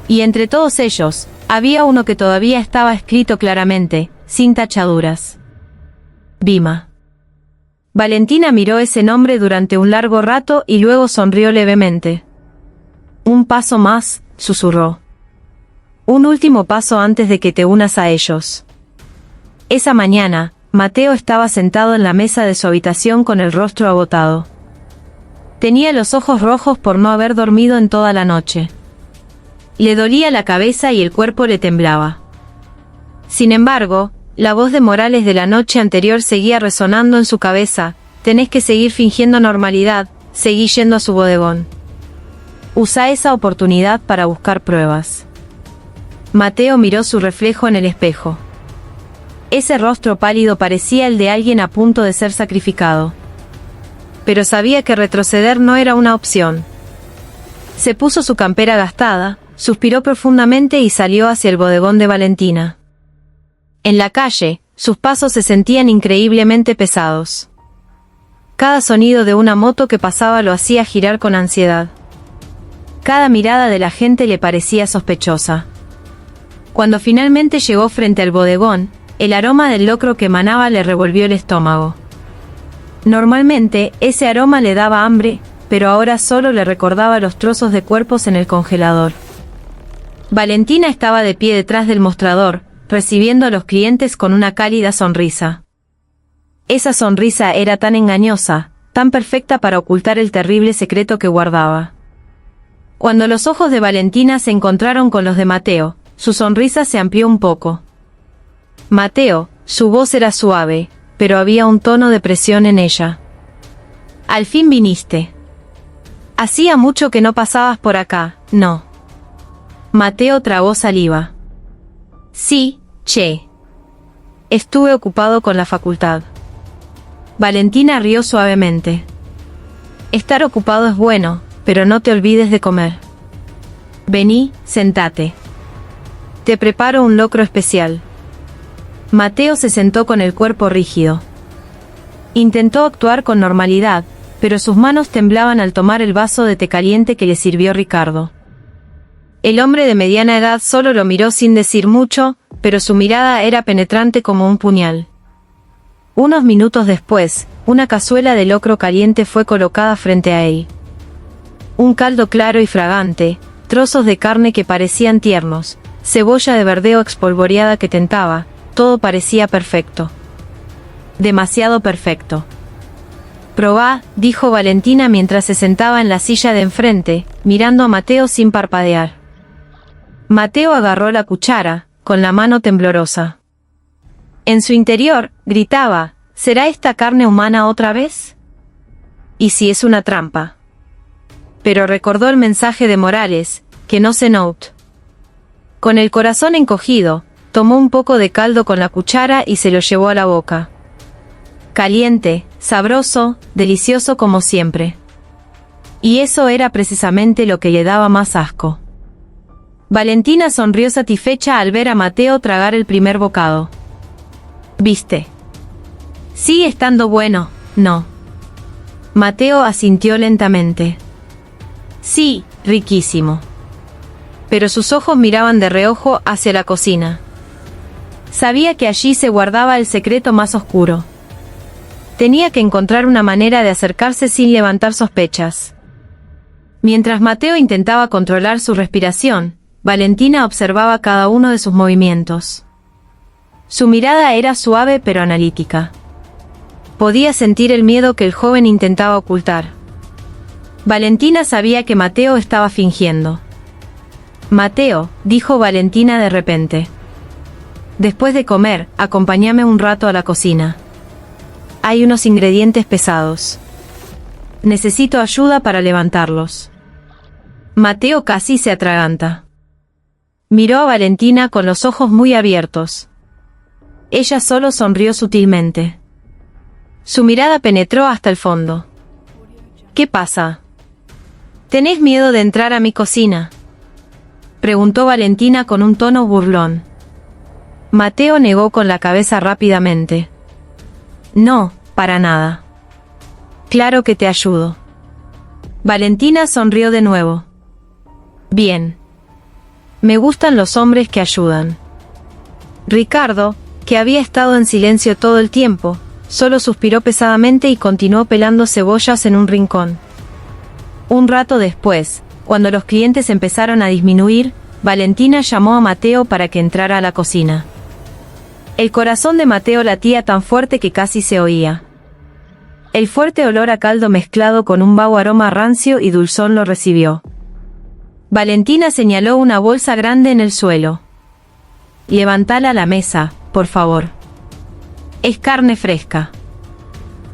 Y entre todos ellos, había uno que todavía estaba escrito claramente, sin tachaduras. Vima. Valentina miró ese nombre durante un largo rato y luego sonrió levemente. «Un paso más», susurró. «Un último paso antes de que te unas a ellos». Esa mañana, Mateo estaba sentado en la mesa de su habitación con el rostro agotado. Tenía los ojos rojos por no haber dormido en toda la noche. Le dolía la cabeza y el cuerpo le temblaba. Sin embargo, la voz de Morales de la noche anterior seguía resonando en su cabeza: «Tenés que seguir fingiendo normalidad, seguí yendo a su bodegón. Usa esa oportunidad para buscar pruebas. Mateo miró su reflejo en el espejo. Ese rostro pálido parecía el de alguien a punto de ser sacrificado. Pero sabía que retroceder no era una opción. Se puso su campera gastada, suspiró profundamente y salió hacia el bodegón de Valentina. En la calle, sus pasos se sentían increíblemente pesados. Cada sonido de una moto que pasaba lo hacía girar con ansiedad. Cada mirada de la gente le parecía sospechosa. Cuando finalmente llegó frente al bodegón, el aroma del locro que emanaba le revolvió el estómago. Normalmente, ese aroma le daba hambre, pero ahora solo le recordaba los trozos de cuerpos en el congelador. Valentina estaba de pie detrás del mostrador, recibiendo a los clientes con una cálida sonrisa. Esa sonrisa era tan engañosa, tan perfecta para ocultar el terrible secreto que guardaba. Cuando los ojos de Valentina se encontraron con los de Mateo, su sonrisa se amplió un poco. Mateo, su voz era suave, pero había un tono de presión en ella. Al fin viniste. Hacía mucho que no pasabas por acá, ¿no? Mateo tragó saliva. Sí, che. Estuve ocupado con la facultad. Valentina rió suavemente. Estar ocupado es bueno, pero no te olvides de comer. Vení, sentate. Te preparo un locro especial. Mateo se sentó con el cuerpo rígido. Intentó actuar con normalidad, pero sus manos temblaban al tomar el vaso de té caliente que le sirvió Ricardo. El hombre de mediana edad solo lo miró sin decir mucho, pero su mirada era penetrante como un puñal. Unos minutos después, una cazuela de locro caliente fue colocada frente a él. Un caldo claro y fragante, trozos de carne que parecían tiernos, cebolla de verdeo espolvoreada que tentaba, todo parecía perfecto. Demasiado perfecto. Probá, dijo Valentina mientras se sentaba en la silla de enfrente, mirando a Mateo sin parpadear. Mateo agarró la cuchara, con la mano temblorosa. En su interior, gritaba, ¿será esta carne humana otra vez? ¿Y si es una trampa? Pero recordó el mensaje de Morales, que no se note. Con el corazón encogido, tomó un poco de caldo con la cuchara y se lo llevó a la boca. Caliente, sabroso, delicioso como siempre. Y eso era precisamente lo que le daba más asco. Valentina sonrió satisfecha al ver a Mateo tragar el primer bocado. ¿Viste? Sigue estando bueno, ¿no? Mateo asintió lentamente. Sí, riquísimo. Pero sus ojos miraban de reojo hacia la cocina. Sabía que allí se guardaba el secreto más oscuro. Tenía que encontrar una manera de acercarse sin levantar sospechas. Mientras Mateo intentaba controlar su respiración, Valentina observaba cada uno de sus movimientos. Su mirada era suave pero analítica. Podía sentir el miedo que el joven intentaba ocultar. Valentina sabía que Mateo estaba fingiendo. Mateo, dijo Valentina de repente. Después de comer, acompáñame un rato a la cocina. Hay unos ingredientes pesados. Necesito ayuda para levantarlos. Mateo casi se atraganta. Miró a Valentina con los ojos muy abiertos. Ella solo sonrió sutilmente. Su mirada penetró hasta el fondo. ¿Qué pasa? ¿Tenés miedo de entrar a mi cocina?, preguntó Valentina con un tono burlón. Mateo negó con la cabeza rápidamente. No, para nada. Claro que te ayudo. Valentina sonrió de nuevo. Bien. Me gustan los hombres que ayudan. Ricardo, que había estado en silencio todo el tiempo, solo suspiró pesadamente y continuó pelando cebollas en un rincón. Un rato después, cuando los clientes empezaron a disminuir, Valentina llamó a Mateo para que entrara a la cocina. El corazón de Mateo latía tan fuerte que casi se oía. El fuerte olor a caldo mezclado con un vago aroma rancio y dulzón lo recibió. Valentina señaló una bolsa grande en el suelo. Levantala a la mesa, por favor. Es carne fresca.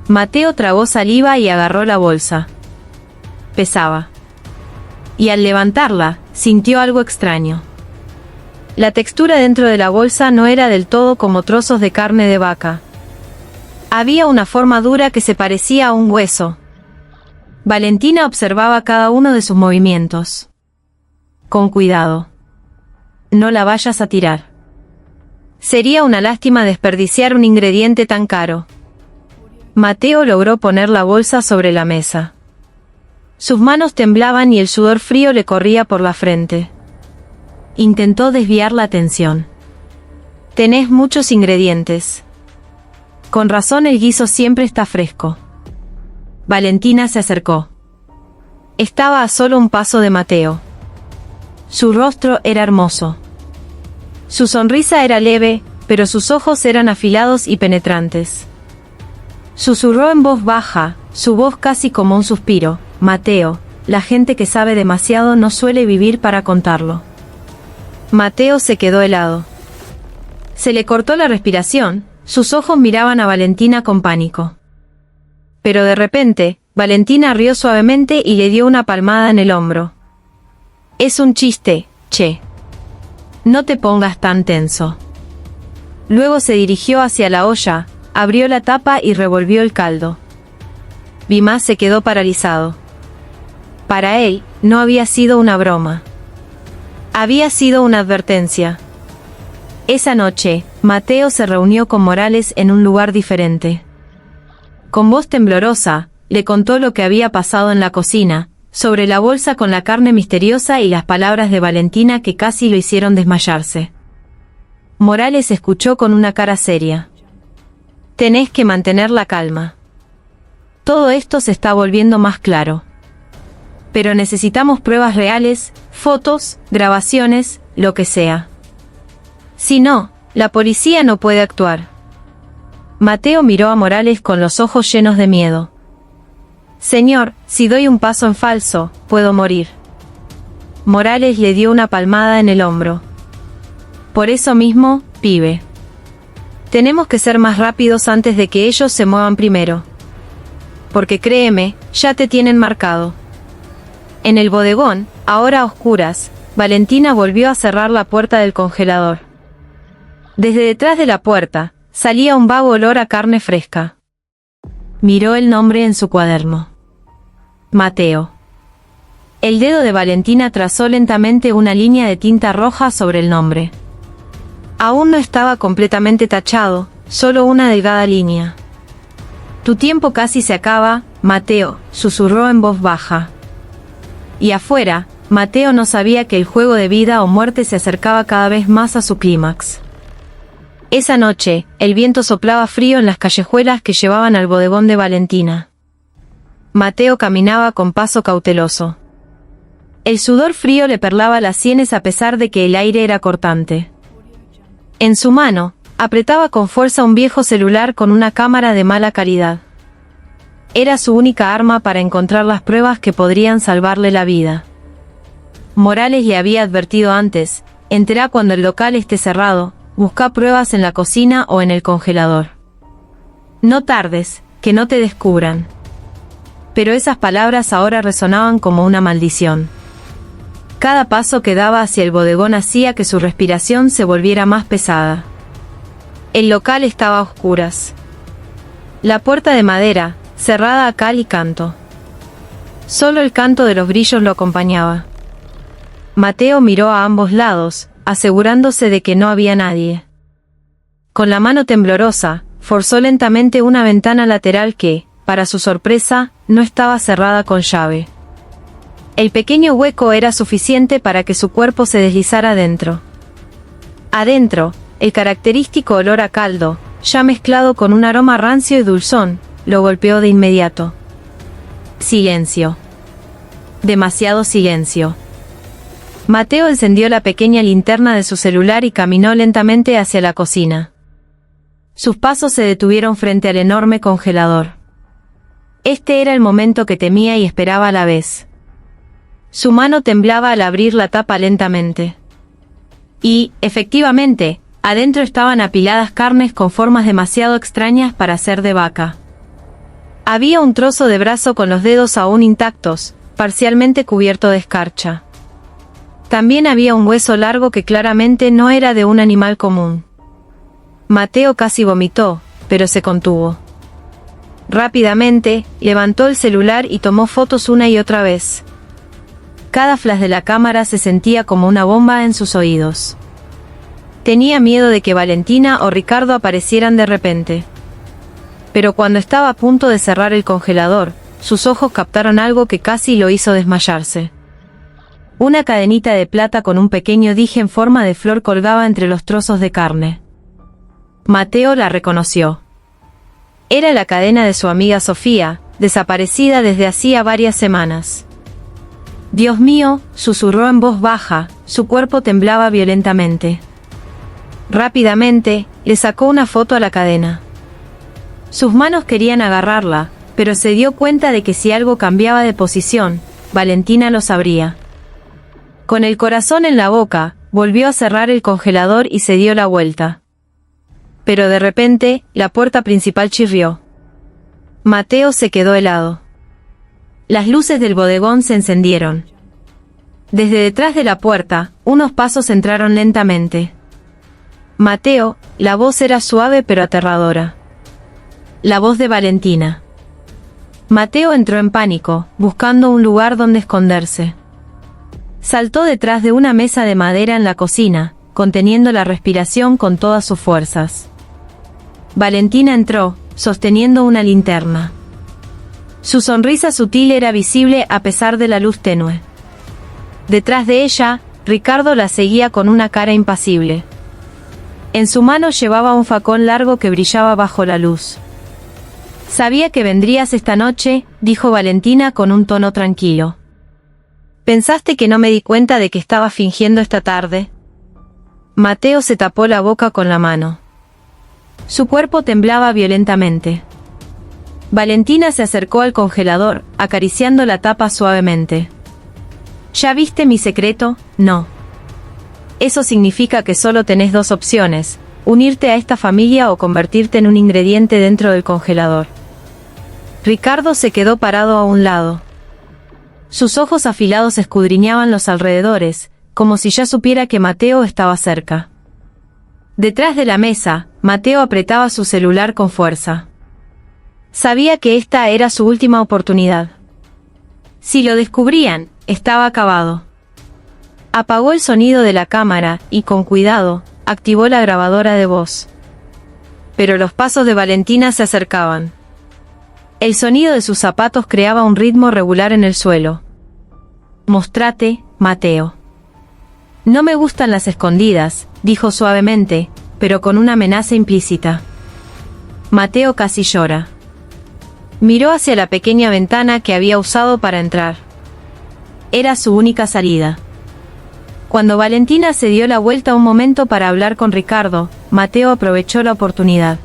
Mateo tragó saliva y agarró la bolsa. pesaba. Y al levantarla, sintió algo extraño. La textura dentro de la bolsa no era del todo como trozos de carne de vaca. Había una forma dura que se parecía a un hueso. Valentina observaba cada uno de sus movimientos. Con cuidado. No la vayas a tirar. Sería una lástima desperdiciar un ingrediente tan caro. Mateo logró poner la bolsa sobre la mesa. Sus manos temblaban y el sudor frío le corría por la frente. Intentó desviar la atención. Tenés muchos ingredientes. Con razón el guiso siempre está fresco. Valentina se acercó. Estaba a solo un paso de Mateo. Su rostro era hermoso. Su sonrisa era leve, pero sus ojos eran afilados y penetrantes. Susurró en voz baja, su voz casi como un suspiro. Mateo, la gente que sabe demasiado no suele vivir para contarlo. Mateo se quedó helado. Se le cortó la respiración, sus ojos miraban a Valentina con pánico. Pero de repente, Valentina rió suavemente y le dio una palmada en el hombro. Es un chiste, che. No te pongas tan tenso. Luego se dirigió hacia la olla, abrió la tapa y revolvió el caldo. Vimás se quedó paralizado. Para él, no había sido una broma. Había sido una advertencia. Esa noche, Mateo se reunió con Morales en un lugar diferente. Con voz temblorosa, le contó lo que había pasado en la cocina, sobre la bolsa con la carne misteriosa y las palabras de Valentina que casi lo hicieron desmayarse. Morales escuchó con una cara seria. Tenés que mantener la calma. Todo esto se está volviendo más claro. Pero necesitamos pruebas reales, fotos, grabaciones, lo que sea. Si no, la policía no puede actuar. Mateo miró a Morales con los ojos llenos de miedo. Señor, si doy un paso en falso, puedo morir. Morales le dio una palmada en el hombro. Por eso mismo, pibe. Tenemos que ser más rápidos antes de que ellos se muevan primero. Porque créeme, ya te tienen marcado. En el bodegón, ahora a oscuras, Valentina volvió a cerrar la puerta del congelador. Desde detrás de la puerta, salía un vago olor a carne fresca. Miró el nombre en su cuaderno. Mateo. El dedo de Valentina trazó lentamente una línea de tinta roja sobre el nombre. Aún no estaba completamente tachado, solo una delgada línea. Tu tiempo casi se acaba, Mateo, susurró en voz baja. Y afuera, Mateo no sabía que el juego de vida o muerte se acercaba cada vez más a su clímax. Esa noche, el viento soplaba frío en las callejuelas que llevaban al bodegón de Valentina. Mateo caminaba con paso cauteloso. El sudor frío le perlaba las sienes a pesar de que el aire era cortante. En su mano, apretaba con fuerza un viejo celular con una cámara de mala calidad. Era su única arma para encontrar las pruebas que podrían salvarle la vida. Morales le había advertido antes, entrá cuando el local esté cerrado, busca pruebas en la cocina o en el congelador. No tardes, que no te descubran. Pero esas palabras ahora resonaban como una maldición. Cada paso que daba hacia el bodegón hacía que su respiración se volviera más pesada. El local estaba a oscuras. La puerta de madera, cerrada a cal y canto. Solo el canto de los grillos lo acompañaba. Mateo miró a ambos lados, asegurándose de que no había nadie. Con la mano temblorosa, forzó lentamente una ventana lateral que, para su sorpresa, no estaba cerrada con llave. El pequeño hueco era suficiente para que su cuerpo se deslizara adentro. Adentro, el característico olor a caldo, ya mezclado con un aroma rancio y dulzón, lo golpeó de inmediato. Silencio. Demasiado silencio. Mateo encendió la pequeña linterna de su celular y caminó lentamente hacia la cocina. Sus pasos se detuvieron frente al enorme congelador. Este era el momento que temía y esperaba a la vez. Su mano temblaba al abrir la tapa lentamente. Y, efectivamente, adentro estaban apiladas carnes con formas demasiado extrañas para ser de vaca. Había un trozo de brazo con los dedos aún intactos, parcialmente cubierto de escarcha. También había un hueso largo que claramente no era de un animal común. Mateo casi vomitó, pero se contuvo. Rápidamente, levantó el celular y tomó fotos una y otra vez. Cada flash de la cámara se sentía como una bomba en sus oídos. Tenía miedo de que Valentina o Ricardo aparecieran de repente. Pero cuando estaba a punto de cerrar el congelador, sus ojos captaron algo que casi lo hizo desmayarse. Una cadenita de plata con un pequeño dije en forma de flor colgaba entre los trozos de carne. Mateo la reconoció. Era la cadena de su amiga Sofía, desaparecida desde hacía varias semanas. «Dios mío», susurró en voz baja, su cuerpo temblaba violentamente. Rápidamente, le sacó una foto a la cadena. Sus manos querían agarrarla, pero se dio cuenta de que si algo cambiaba de posición, Valentina lo sabría. Con el corazón en la boca, volvió a cerrar el congelador y se dio la vuelta. Pero de repente, la puerta principal chirrió. Mateo se quedó helado. Las luces del bodegón se encendieron. Desde detrás de la puerta, unos pasos entraron lentamente. Mateo, la voz era suave pero aterradora. La voz de Valentina. Mateo entró en pánico, buscando un lugar donde esconderse. Saltó detrás de una mesa de madera en la cocina, conteniendo la respiración con todas sus fuerzas. Valentina entró, sosteniendo una linterna. Su sonrisa sutil era visible a pesar de la luz tenue. Detrás de ella, Ricardo la seguía con una cara impasible. En su mano llevaba un facón largo que brillaba bajo la luz. «Sabía que vendrías esta noche», dijo Valentina con un tono tranquilo. «¿Pensaste que no me di cuenta de que estabas fingiendo esta tarde?» Mateo se tapó la boca con la mano. Su cuerpo temblaba violentamente. Valentina se acercó al congelador, acariciando la tapa suavemente. «¿Ya viste mi secreto? No. Eso significa que solo tenés dos opciones, unirte a esta familia o convertirte en un ingrediente dentro del congelador». Ricardo se quedó parado a un lado. Sus ojos afilados escudriñaban los alrededores, como si ya supiera que Mateo estaba cerca. Detrás de la mesa, Mateo apretaba su celular con fuerza. Sabía que esta era su última oportunidad. Si lo descubrían, estaba acabado. Apagó el sonido de la cámara y, con cuidado, activó la grabadora de voz. Pero los pasos de Valentina se acercaban. El sonido de sus zapatos creaba un ritmo regular en el suelo. «Mostrate, Mateo». «No me gustan las escondidas», dijo suavemente, pero con una amenaza implícita. Mateo casi llora. Miró hacia la pequeña ventana que había usado para entrar. Era su única salida. Cuando Valentina se dio la vuelta un momento para hablar con Ricardo, Mateo aprovechó la oportunidad.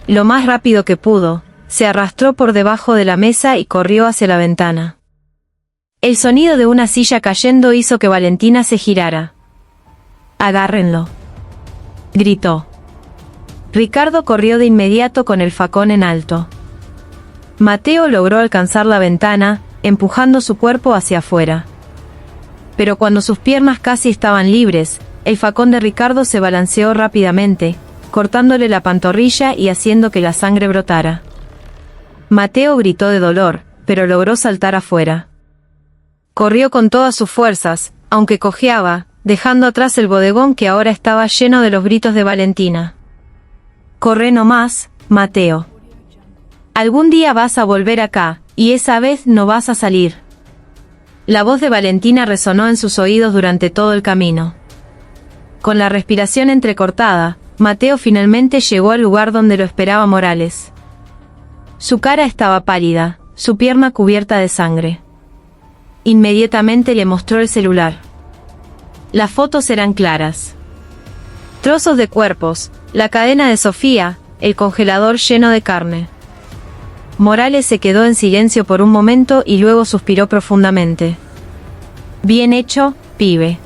Lo más rápido que pudo, se arrastró por debajo de la mesa y corrió hacia la ventana. El sonido de una silla cayendo hizo que Valentina se girara. «Agárrenlo», gritó. Ricardo corrió de inmediato con el facón en alto. Mateo logró alcanzar la ventana, empujando su cuerpo hacia afuera. Pero cuando sus piernas casi estaban libres, el facón de Ricardo se balanceó rápidamente, cortándole la pantorrilla y haciendo que la sangre brotara. Mateo gritó de dolor, pero logró saltar afuera. Corrió con todas sus fuerzas, aunque cojeaba, dejando atrás el bodegón que ahora estaba lleno de los gritos de Valentina. «Corre nomás, Mateo. Algún día vas a volver acá, y esa vez no vas a salir». La voz de Valentina resonó en sus oídos durante todo el camino. Con la respiración entrecortada, Mateo finalmente llegó al lugar donde lo esperaba Morales. Su cara estaba pálida, su pierna cubierta de sangre. Inmediatamente le mostró el celular. Las fotos eran claras. Trozos de cuerpos, la cadena de Sofía, el congelador lleno de carne. Morales se quedó en silencio por un momento y luego suspiró profundamente. «Bien hecho, pibe.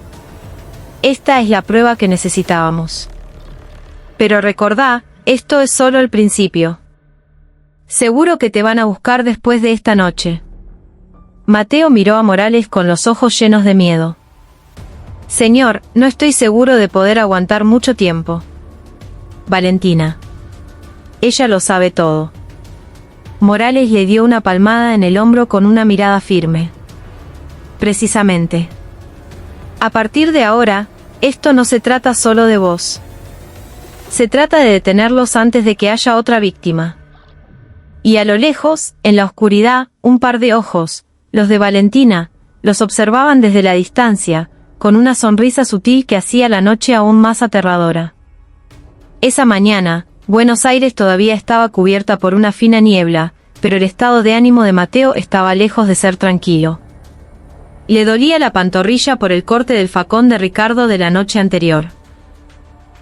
Esta es la prueba que necesitábamos. Pero recordá, esto es solo el principio. Seguro que te van a buscar después de esta noche. Mateo miró a Morales con los ojos llenos de miedo. Señor, no estoy seguro de poder aguantar mucho tiempo. Valentina. Ella lo sabe todo. Morales le dio una palmada en el hombro con una mirada firme. Precisamente. A partir de ahora, esto no se trata solo de vos. Se trata de detenerlos antes de que haya otra víctima. Y a lo lejos, en la oscuridad, un par de ojos, los de Valentina, los observaban desde la distancia, con una sonrisa sutil que hacía la noche aún más aterradora. Esa mañana, Buenos Aires todavía estaba cubierta por una fina niebla, pero el estado de ánimo de Mateo estaba lejos de ser tranquilo. Le dolía la pantorrilla por el corte del facón de Ricardo de la noche anterior.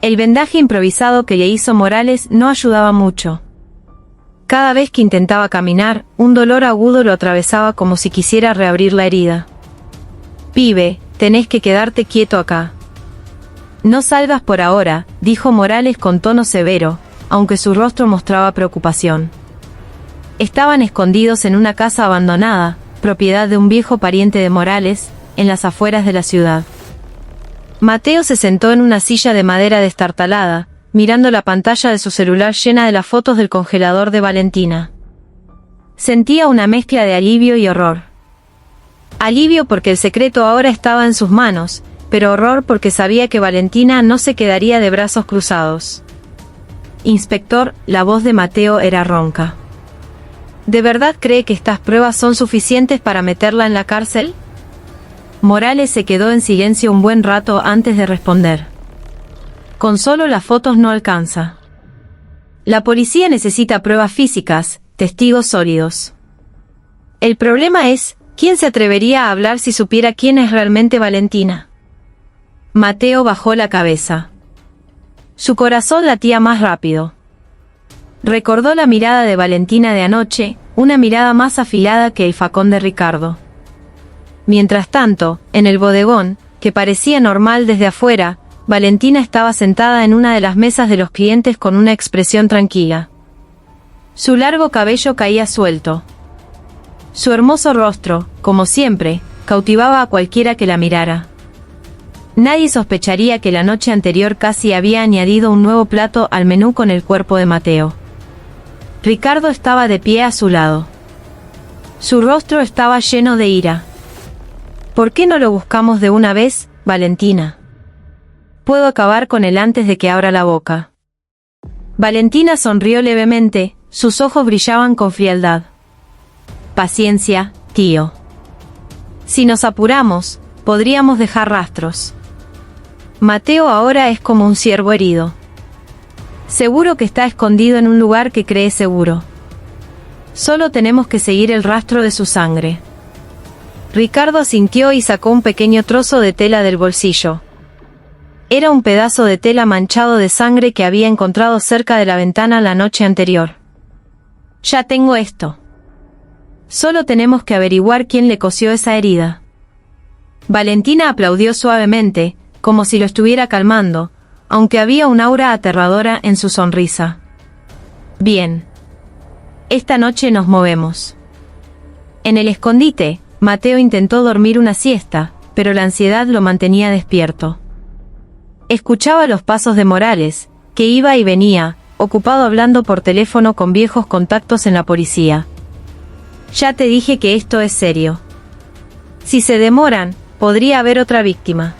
El vendaje improvisado que le hizo Morales no ayudaba mucho. Cada vez que intentaba caminar, un dolor agudo lo atravesaba como si quisiera reabrir la herida. Pibe, tenés que quedarte quieto acá. No salgas por ahora, dijo Morales con tono severo, aunque su rostro mostraba preocupación. Estaban escondidos en una casa abandonada, propiedad de un viejo pariente de Morales, en las afueras de la ciudad. Mateo se sentó en una silla de madera destartalada, mirando la pantalla de su celular llena de las fotos del congelador de Valentina. Sentía una mezcla de alivio y horror. Alivio porque el secreto ahora estaba en sus manos, pero horror porque sabía que Valentina no se quedaría de brazos cruzados. Inspector, la voz de Mateo era ronca. ¿De verdad cree que estas pruebas son suficientes para meterla en la cárcel? Morales se quedó en silencio un buen rato antes de responder. Con solo las fotos no alcanza. La policía necesita pruebas físicas, testigos sólidos. El problema es, ¿quién se atrevería a hablar si supiera quién es realmente Valentina? Mateo bajó la cabeza. Su corazón latía más rápido. Recordó la mirada de Valentina de anoche, una mirada más afilada que el facón de Ricardo. Mientras tanto, en el bodegón, que parecía normal desde afuera, Valentina estaba sentada en una de las mesas de los clientes con una expresión tranquila. Su largo cabello caía suelto. Su hermoso rostro, como siempre, cautivaba a cualquiera que la mirara. Nadie sospecharía que la noche anterior casi había añadido un nuevo plato al menú con el cuerpo de Mateo. Ricardo estaba de pie a su lado. Su rostro estaba lleno de ira. ¿Por qué no lo buscamos de una vez, Valentina? Puedo acabar con él antes de que abra la boca. Valentina sonrió levemente, sus ojos brillaban con frialdad. Paciencia, tío. Si nos apuramos, podríamos dejar rastros. Mateo ahora es como un ciervo herido. Seguro que está escondido en un lugar que cree seguro. Solo tenemos que seguir el rastro de su sangre. Ricardo asintió y sacó un pequeño trozo de tela del bolsillo. Era un pedazo de tela manchado de sangre que había encontrado cerca de la ventana la noche anterior. Ya tengo esto. Solo tenemos que averiguar quién le cosió esa herida. Valentina aplaudió suavemente, como si lo estuviera calmando, aunque había un aura aterradora en su sonrisa. Bien. Esta noche nos movemos. En el escondite, Mateo intentó dormir una siesta, pero la ansiedad lo mantenía despierto. Escuchaba los pasos de Morales, que iba y venía, ocupado hablando por teléfono con viejos contactos en la policía. Ya te dije que esto es serio. Si se demoran, podría haber otra víctima.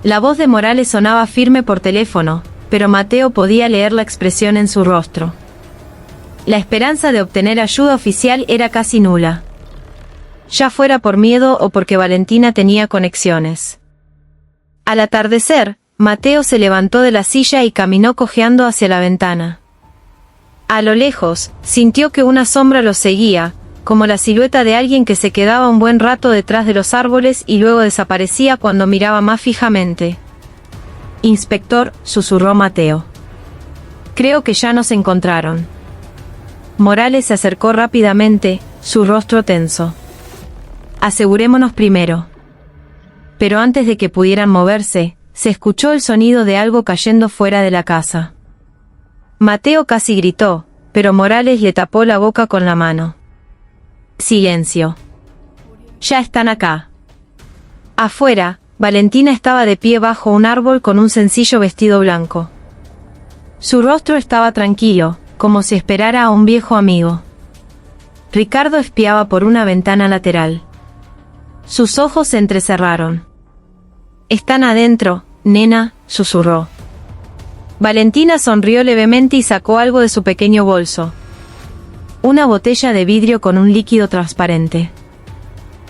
La voz de Morales sonaba firme por teléfono, pero Mateo podía leer la expresión en su rostro. La esperanza de obtener ayuda oficial era casi nula. Ya fuera por miedo o porque Valentina tenía conexiones. Al atardecer, Mateo se levantó de la silla y caminó cojeando hacia la ventana. A lo lejos, sintió que una sombra lo seguía, como la silueta de alguien que se quedaba un buen rato detrás de los árboles y luego desaparecía cuando miraba más fijamente. Inspector, susurró Mateo. Creo que ya nos encontraron. Morales se acercó rápidamente, su rostro tenso. Asegurémonos primero. Pero antes de que pudieran moverse, se escuchó el sonido de algo cayendo fuera de la casa. Mateo casi gritó, pero Morales le tapó la boca con la mano. Silencio. Ya están acá. Afuera, Valentina estaba de pie bajo un árbol con un sencillo vestido blanco. Su rostro estaba tranquilo, como si esperara a un viejo amigo. Ricardo espiaba por una ventana lateral. Sus ojos se entrecerraron. «Están adentro, nena», susurró. Valentina sonrió levemente y sacó algo de su pequeño bolso. Una botella de vidrio con un líquido transparente.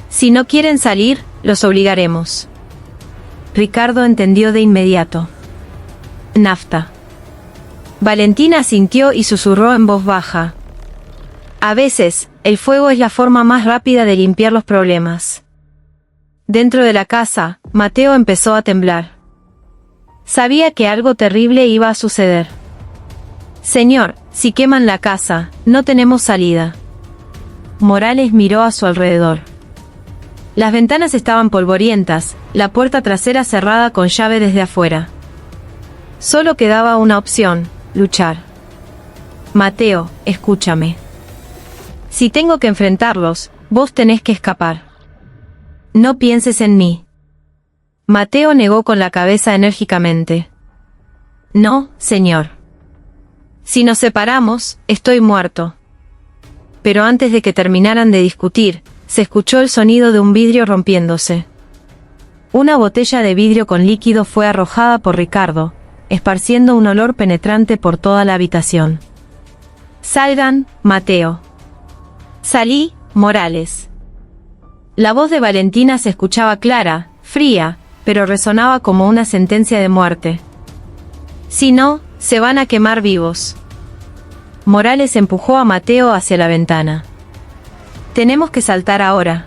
«Si no quieren salir, los obligaremos». Ricardo entendió de inmediato. «Nafta». Valentina asintió y susurró en voz baja. «A veces, el fuego es la forma más rápida de limpiar los problemas». Dentro de la casa, Mateo empezó a temblar. Sabía que algo terrible iba a suceder. «Señor, si queman la casa, no tenemos salida». Morales miró a su alrededor. Las ventanas estaban polvorientas, la puerta trasera cerrada con llave desde afuera. Solo quedaba una opción: luchar. «Mateo, escúchame. Si tengo que enfrentarlos, vos tenés que escapar. No pienses en mí». Mateo negó con la cabeza enérgicamente. «No, señor. Si nos separamos, estoy muerto». Pero antes de que terminaran de discutir, se escuchó el sonido de un vidrio rompiéndose. Una botella de vidrio con líquido fue arrojada por Ricardo, esparciendo un olor penetrante por toda la habitación. «Salgan, Mateo». «Salí, Morales». La voz de Valentina se escuchaba clara, fría, pero resonaba como una sentencia de muerte. «Si no, se van a quemar vivos». Morales empujó a Mateo hacia la ventana. «Tenemos que saltar ahora».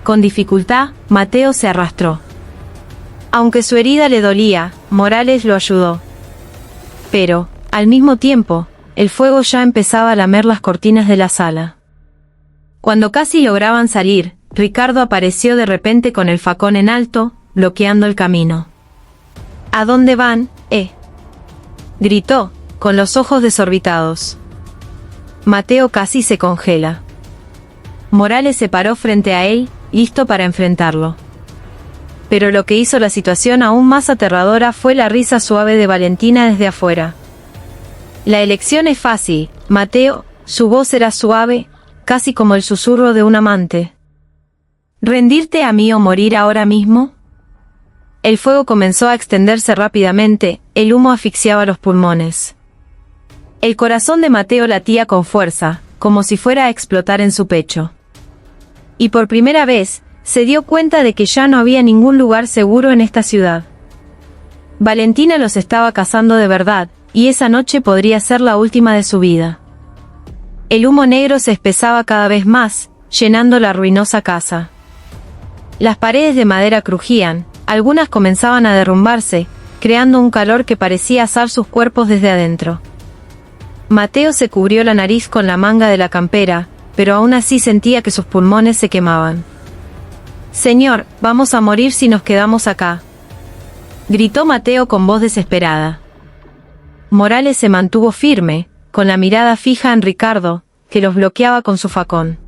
Con dificultad, Mateo se arrastró. Aunque su herida le dolía, Morales lo ayudó. Pero, al mismo tiempo, el fuego ya empezaba a lamer las cortinas de la sala. Cuando casi lograban salir, Ricardo apareció de repente con el facón en alto, bloqueando el camino. «¿A dónde van, gritó, con los ojos desorbitados. Mateo casi se congela. Morales se paró frente a él, listo para enfrentarlo. Pero lo que hizo la situación aún más aterradora fue la risa suave de Valentina desde afuera. «La elección es fácil, Mateo», su voz era suave, casi como el susurro de un amante. «¿Rendirte a mí o morir ahora mismo?». El fuego comenzó a extenderse rápidamente, el humo asfixiaba los pulmones. El corazón de Mateo latía con fuerza, como si fuera a explotar en su pecho. Y por primera vez, se dio cuenta de que ya no había ningún lugar seguro en esta ciudad. Valentina los estaba cazando de verdad, y esa noche podría ser la última de su vida. El humo negro se espesaba cada vez más, llenando la ruinosa casa. Las paredes de madera crujían, algunas comenzaban a derrumbarse, creando un calor que parecía asar sus cuerpos desde adentro. Mateo se cubrió la nariz con la manga de la campera, pero aún así sentía que sus pulmones se quemaban. «Señor, vamos a morir si nos quedamos acá», gritó Mateo con voz desesperada. Morales se mantuvo firme, con la mirada fija en Ricardo, que los bloqueaba con su facón.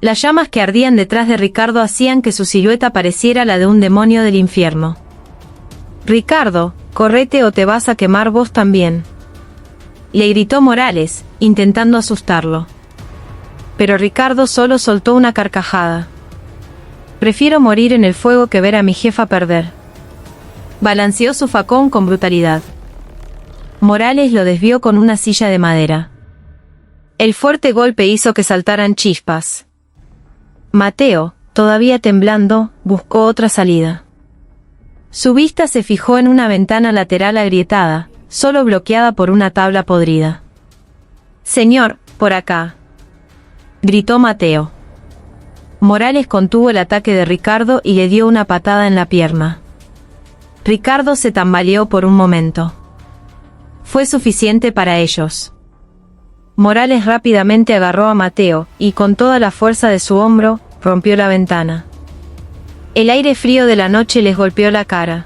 Las llamas que ardían detrás de Ricardo hacían que su silueta pareciera la de un demonio del infierno. «Ricardo, correte o te vas a quemar vos también», le gritó Morales, intentando asustarlo. Pero Ricardo solo soltó una carcajada. «Prefiero morir en el fuego que ver a mi jefa perder». Balanceó su facón con brutalidad. Morales lo desvió con una silla de madera. El fuerte golpe hizo que saltaran chispas. Mateo, todavía temblando, buscó otra salida. Su vista se fijó en una ventana lateral agrietada, solo bloqueada por una tabla podrida. «Señor, por acá», gritó Mateo. Morales contuvo el ataque de Ricardo y le dio una patada en la pierna. Ricardo se tambaleó por un momento. Fue suficiente para ellos. Morales rápidamente agarró a Mateo, y con toda la fuerza de su hombro, rompió la ventana. El aire frío de la noche les golpeó la cara.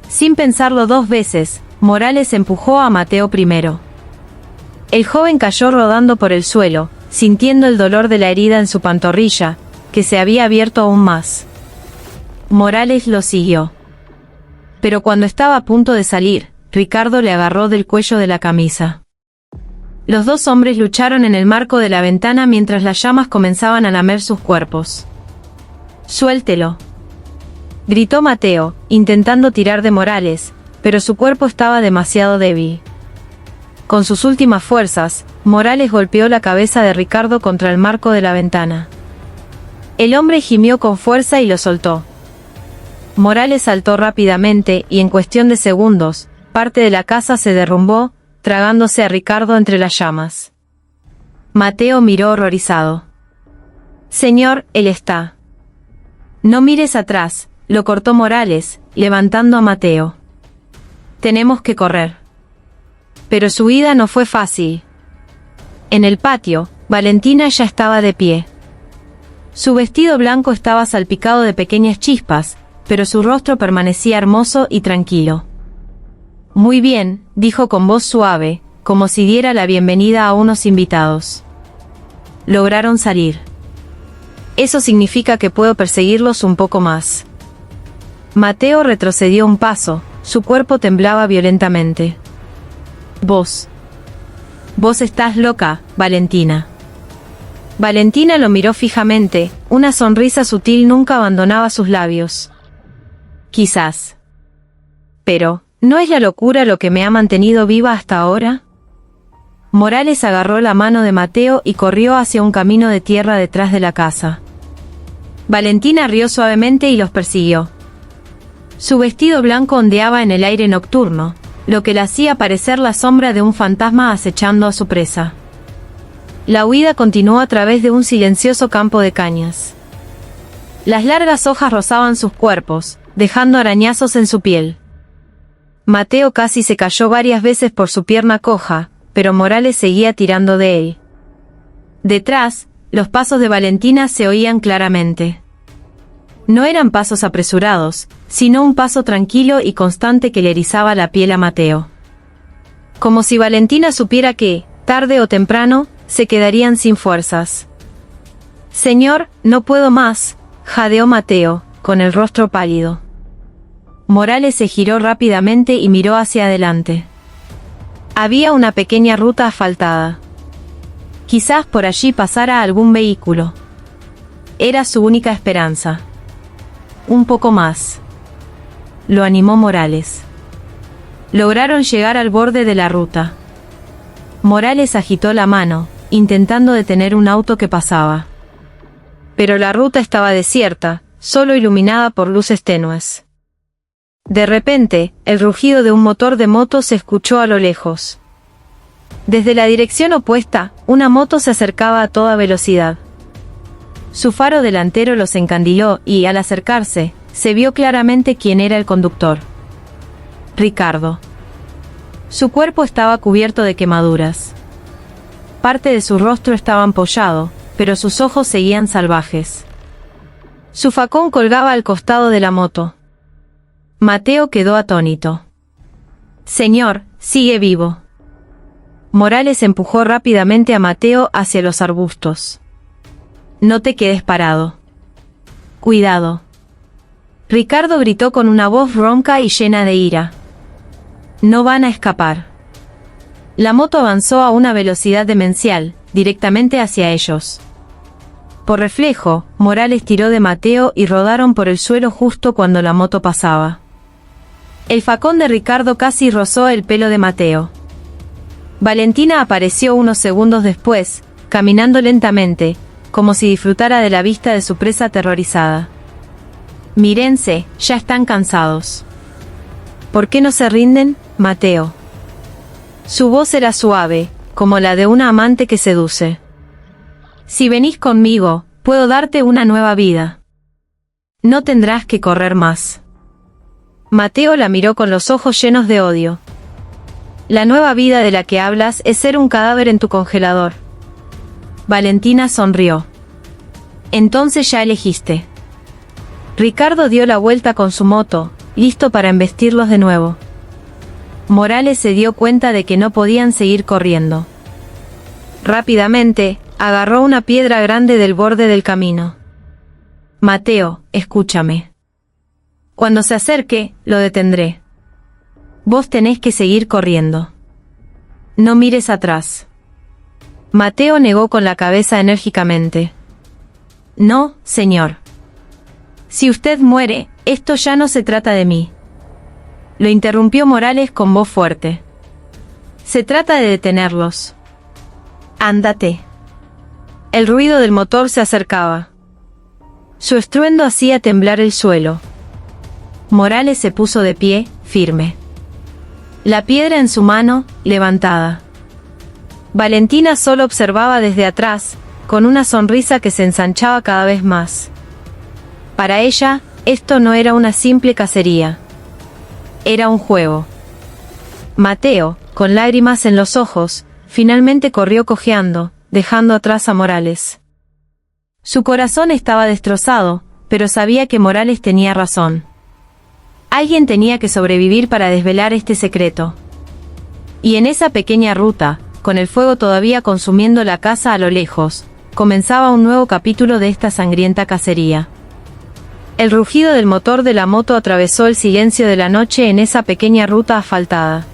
Sin pensarlo dos veces, Morales empujó a Mateo primero. El joven cayó rodando por el suelo, sintiendo el dolor de la herida en su pantorrilla, que se había abierto aún más. Morales lo siguió. Pero cuando estaba a punto de salir, Ricardo le agarró del cuello de la camisa. Los dos hombres lucharon en el marco de la ventana mientras las llamas comenzaban a lamer sus cuerpos. «Suéltelo», gritó Mateo, intentando tirar de Morales, pero su cuerpo estaba demasiado débil. Con sus últimas fuerzas, Morales golpeó la cabeza de Ricardo contra el marco de la ventana. El hombre gimió con fuerza y lo soltó. Morales saltó rápidamente y en cuestión de segundos, parte de la casa se derrumbó, tragándose a Ricardo entre las llamas. Mateo miró horrorizado. «Señor, él está». «No mires atrás», lo cortó Morales, levantando a Mateo. «Tenemos que correr». Pero su huida no fue fácil. En el patio, Valentina ya estaba de pie. Su vestido blanco estaba salpicado de pequeñas chispas, pero su rostro permanecía hermoso y tranquilo. «Muy bien», dijo con voz suave, como si diera la bienvenida a unos invitados. Lograron salir. «Eso significa que puedo perseguirlos un poco más». Mateo retrocedió un paso, su cuerpo temblaba violentamente. «Vos estás loca, Valentina». Valentina lo miró fijamente, una sonrisa sutil nunca abandonaba sus labios. «Quizás. Pero, ¿no es la locura lo que me ha mantenido viva hasta ahora?». Morales agarró la mano de Mateo y corrió hacia un camino de tierra detrás de la casa. Valentina rió suavemente y los persiguió. Su vestido blanco ondeaba en el aire nocturno, lo que le hacía parecer la sombra de un fantasma acechando a su presa. La huida continuó a través de un silencioso campo de cañas. Las largas hojas rozaban sus cuerpos, dejando arañazos en su piel. Mateo casi se cayó varias veces por su pierna coja, pero Morales seguía tirando de él. Detrás, los pasos de Valentina se oían claramente. No eran pasos apresurados, sino un paso tranquilo y constante que le erizaba la piel a Mateo. Como si Valentina supiera que, tarde o temprano, se quedarían sin fuerzas. «Señor, no puedo más», jadeó Mateo, con el rostro pálido. Morales se giró rápidamente y miró hacia adelante. Había una pequeña ruta asfaltada. Quizás por allí pasara algún vehículo. Era su única esperanza. «Un poco más», lo animó Morales. Lograron llegar al borde de la ruta. Morales agitó la mano, intentando detener un auto que pasaba. Pero la ruta estaba desierta, solo iluminada por luces tenues. De repente, el rugido de un motor de moto se escuchó a lo lejos. Desde la dirección opuesta, una moto se acercaba a toda velocidad. Su faro delantero los encandiló y, al acercarse, se vio claramente quién era el conductor. Ricardo. Su cuerpo estaba cubierto de quemaduras. Parte de su rostro estaba ampollado, pero sus ojos seguían salvajes. Su facón colgaba al costado de la moto. Mateo quedó atónito. «Señor, sigue vivo». Morales empujó rápidamente a Mateo hacia los arbustos. «No te quedes parado. Cuidado». Ricardo gritó con una voz ronca y llena de ira. «No van a escapar». La moto avanzó a una velocidad demencial, directamente hacia ellos. Por reflejo, Morales tiró de Mateo y rodaron por el suelo justo cuando la moto pasaba. El facón de Ricardo casi rozó el pelo de Mateo. Valentina apareció unos segundos después, caminando lentamente, como si disfrutara de la vista de su presa aterrorizada. «Mírense, ya están cansados. ¿Por qué no se rinden, Mateo?». Su voz era suave, como la de una amante que seduce. «Si venís conmigo, puedo darte una nueva vida. No tendrás que correr más». Mateo la miró con los ojos llenos de odio. «La nueva vida de la que hablas es ser un cadáver en tu congelador». Valentina sonrió. «Entonces ya elegiste». Ricardo dio la vuelta con su moto, listo para embestirlos de nuevo. Morales se dio cuenta de que no podían seguir corriendo. Rápidamente, agarró una piedra grande del borde del camino. Mateo, escúchame. Cuando se acerque, lo detendré. Vos tenés que seguir corriendo. No mires atrás. Mateo negó con la cabeza enérgicamente. No, señor. Si usted muere, esto ya no se trata de mí. Lo interrumpió Morales con voz fuerte. Se trata de detenerlos. Ándate. El ruido del motor se acercaba. Su estruendo hacía temblar el suelo. Morales se puso de pie, firme. La piedra en su mano, levantada. Valentina solo observaba desde atrás, con una sonrisa que se ensanchaba cada vez más. Para ella, esto no era una simple cacería. Era un juego. Mateo, con lágrimas en los ojos, finalmente corrió cojeando, dejando atrás a Morales. Su corazón estaba destrozado, pero sabía que Morales tenía razón. Alguien tenía que sobrevivir para desvelar este secreto. Y en esa pequeña ruta, con el fuego todavía consumiendo la casa a lo lejos, comenzaba un nuevo capítulo de esta sangrienta cacería. El rugido del motor de la moto atravesó el silencio de la noche en esa pequeña ruta asfaltada.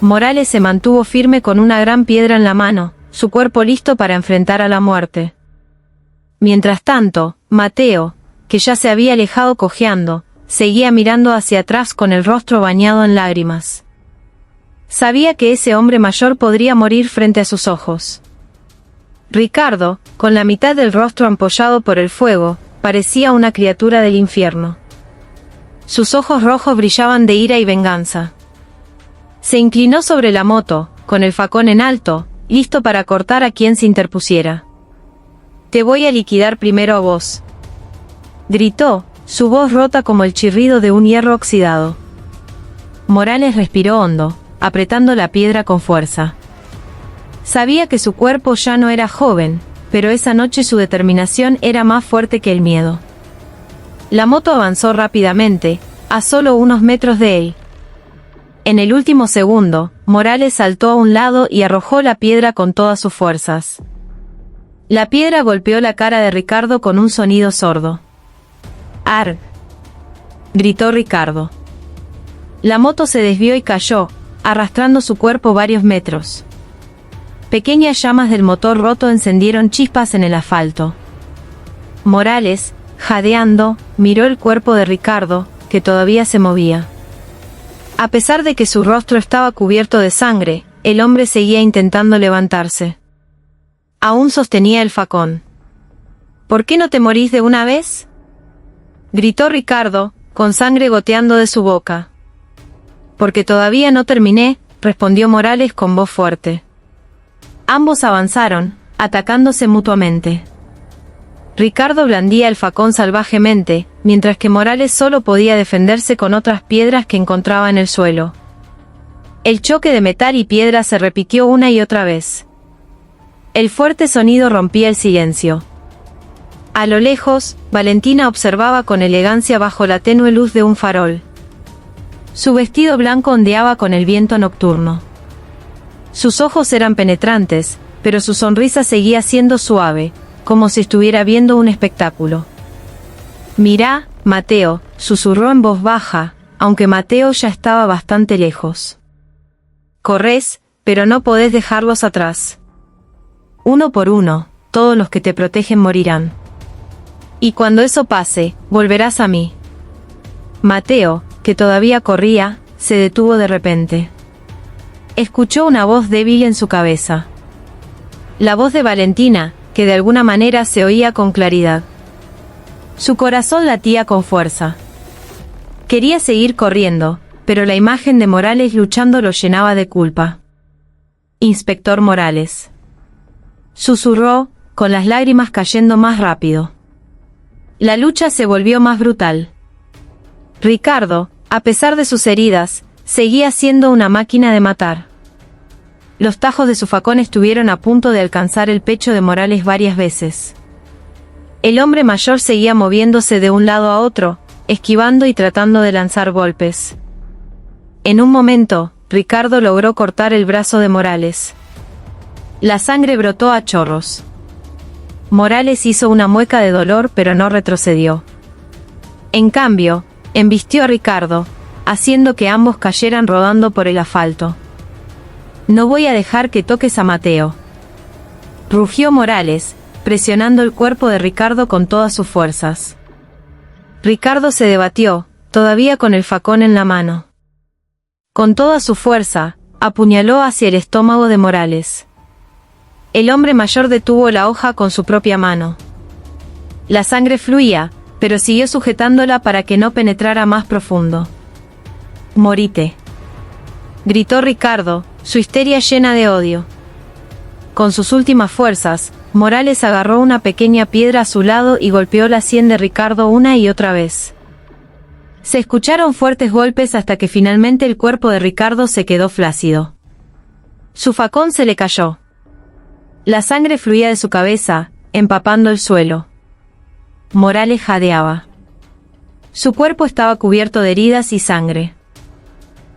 Morales se mantuvo firme con una gran piedra en la mano, su cuerpo listo para enfrentar a la muerte. Mientras tanto, Mateo, que ya se había alejado cojeando, seguía mirando hacia atrás con el rostro bañado en lágrimas. Sabía que ese hombre mayor podría morir frente a sus ojos. Ricardo, con la mitad del rostro ampollado por el fuego, parecía una criatura del infierno. Sus ojos rojos brillaban de ira y venganza. Se inclinó sobre la moto, con el facón en alto, listo para cortar a quien se interpusiera. «Te voy a liquidar primero a vos», gritó, su voz rota como el chirrido de un hierro oxidado. Morales respiró hondo, apretando la piedra con fuerza. Sabía que su cuerpo ya no era joven, pero esa noche su determinación era más fuerte que el miedo. La moto avanzó rápidamente, a solo unos metros de él. En el último segundo, Morales saltó a un lado y arrojó la piedra con todas sus fuerzas. La piedra golpeó la cara de Ricardo con un sonido sordo. «¡Arg!», gritó Ricardo. La moto se desvió y cayó, arrastrando su cuerpo varios metros. Pequeñas llamas del motor roto encendieron chispas en el asfalto. Morales, jadeando, miró el cuerpo de Ricardo, que todavía se movía. A pesar de que su rostro estaba cubierto de sangre, el hombre seguía intentando levantarse. Aún sostenía el facón. «¿Por qué no te morís de una vez?», gritó Ricardo, con sangre goteando de su boca. «Porque todavía no terminé», respondió Morales con voz fuerte. Ambos avanzaron, atacándose mutuamente. Ricardo blandía el facón salvajemente, mientras que Morales solo podía defenderse con otras piedras que encontraba en el suelo. El choque de metal y piedra se repitió una y otra vez. El fuerte sonido rompía el silencio. A lo lejos, Valentina observaba con elegancia bajo la tenue luz de un farol. Su vestido blanco ondeaba con el viento nocturno. Sus ojos eran penetrantes, pero su sonrisa seguía siendo suave, como si estuviera viendo un espectáculo. «Mirá, Mateo», susurró en voz baja, aunque Mateo ya estaba bastante lejos. «Corres, pero no podés dejarlos atrás. Uno por uno, todos los que te protegen morirán. Y cuando eso pase, volverás a mí». Mateo, que todavía corría, se detuvo de repente. Escuchó una voz débil en su cabeza. La voz de Valentina, que de alguna manera se oía con claridad. Su corazón latía con fuerza. Quería seguir corriendo, pero la imagen de Morales luchando lo llenaba de culpa. «Inspector Morales», susurró, con las lágrimas cayendo más rápido. La lucha se volvió más brutal. Ricardo, a pesar de sus heridas, seguía siendo una máquina de matar. Los tajos de su facón estuvieron a punto de alcanzar el pecho de Morales varias veces. El hombre mayor seguía moviéndose de un lado a otro, esquivando y tratando de lanzar golpes. En un momento, Ricardo logró cortar el brazo de Morales. La sangre brotó a chorros. Morales hizo una mueca de dolor pero no retrocedió. En cambio, embistió a Ricardo, haciendo que ambos cayeran rodando por el asfalto. «No voy a dejar que toques a Mateo», rugió Morales, presionando el cuerpo de Ricardo con todas sus fuerzas. Ricardo se debatió, todavía con el facón en la mano. Con toda su fuerza, apuñaló hacia el estómago de Morales. El hombre mayor detuvo la hoja con su propia mano. La sangre fluía, pero siguió sujetándola para que no penetrara más profundo. «Morite», gritó Ricardo, su histeria llena de odio. Con sus últimas fuerzas, Morales agarró una pequeña piedra a su lado y golpeó la sien de Ricardo una y otra vez. Se escucharon fuertes golpes hasta que finalmente el cuerpo de Ricardo se quedó flácido. Su facón se le cayó. La sangre fluía de su cabeza, empapando el suelo. Morales jadeaba. Su cuerpo estaba cubierto de heridas y sangre.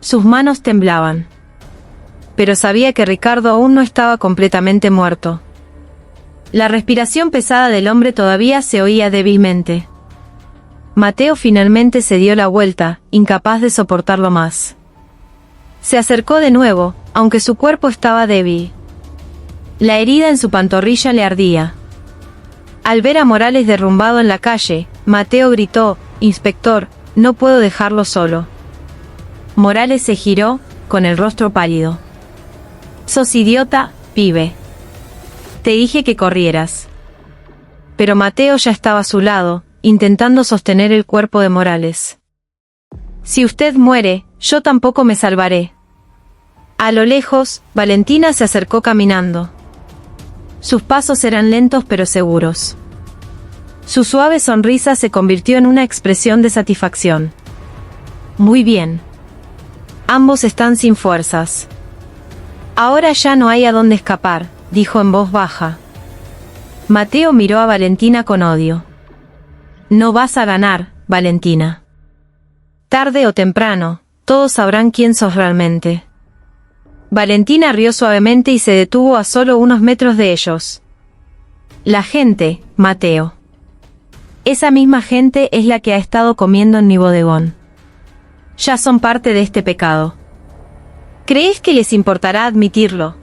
Sus manos temblaban. Pero sabía que Ricardo aún no estaba completamente muerto. La respiración pesada del hombre todavía se oía débilmente. Mateo finalmente se dio la vuelta, incapaz de soportarlo más. Se acercó de nuevo, aunque su cuerpo estaba débil. La herida en su pantorrilla le ardía. Al ver a Morales derrumbado en la calle, Mateo gritó: «Inspector, no puedo dejarlo solo». Morales se giró, con el rostro pálido. «Sos idiota, pibe. Te dije que corrieras». Pero Mateo ya estaba a su lado, intentando sostener el cuerpo de Morales. «Si usted muere, yo tampoco me salvaré». A lo lejos, Valentina se acercó caminando. Sus pasos eran lentos pero seguros. Su suave sonrisa se convirtió en una expresión de satisfacción. «Muy bien. Ambos están sin fuerzas. Ahora ya no hay a dónde escapar», dijo en voz baja. Mateo miró a Valentina con odio. «No vas a ganar, Valentina. Tarde o temprano, todos sabrán quién sos realmente». Valentina rió suavemente y se detuvo a solo unos metros de ellos. «La gente, Mateo. Esa misma gente es la que ha estado comiendo en mi bodegón. Ya son parte de este pecado. ¿Crees que les importará admitirlo?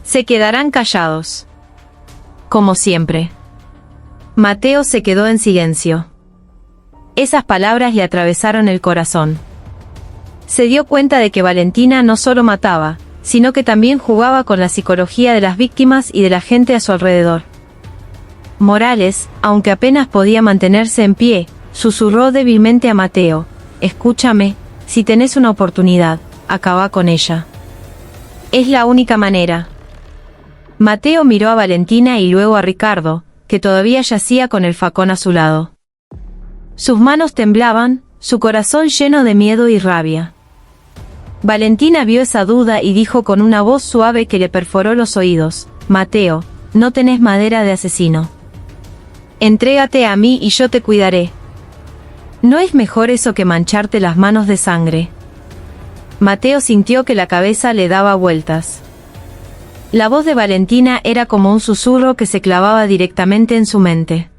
Se quedarán callados. Como siempre». Mateo se quedó en silencio. Esas palabras le atravesaron el corazón. Se dio cuenta de que Valentina no solo mataba, sino que también jugaba con la psicología de las víctimas y de la gente a su alrededor. Morales, aunque apenas podía mantenerse en pie, susurró débilmente a Mateo: «Escúchame, si tenés una oportunidad, acaba con ella. Es la única manera». Mateo miró a Valentina y luego a Ricardo, que todavía yacía con el facón a su lado. Sus manos temblaban, su corazón lleno de miedo y rabia. Valentina vio esa duda y dijo con una voz suave que le perforó los oídos: «Mateo, no tenés madera de asesino. Entrégate a mí y yo te cuidaré. ¿No es mejor eso que mancharte las manos de sangre?» Mateo sintió que la cabeza le daba vueltas. La voz de Valentina era como un susurro que se clavaba directamente en su mente.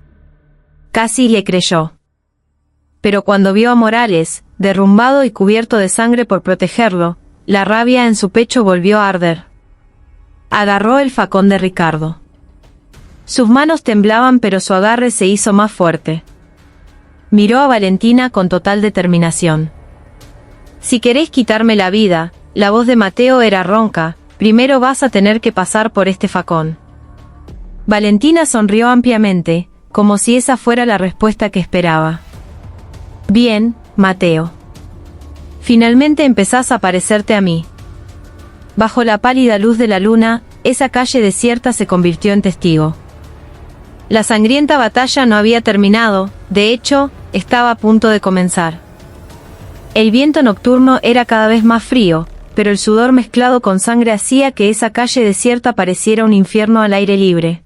Casi le creyó. Pero cuando vio a Morales, derrumbado y cubierto de sangre por protegerlo, la rabia en su pecho volvió a arder. Agarró el facón de Ricardo. Sus manos temblaban pero su agarre se hizo más fuerte. Miró a Valentina con total determinación. «Si querés quitarme la vida», la voz de Mateo era ronca, «primero vas a tener que pasar por este facón». Valentina sonrió ampliamente, como si esa fuera la respuesta que esperaba. «Bien, Mateo. Finalmente empezás a parecerte a mí». Bajo la pálida luz de la luna, esa calle desierta se convirtió en testigo. La sangrienta batalla no había terminado, de hecho, estaba a punto de comenzar. El viento nocturno era cada vez más frío, pero el sudor mezclado con sangre hacía que esa calle desierta pareciera un infierno al aire libre.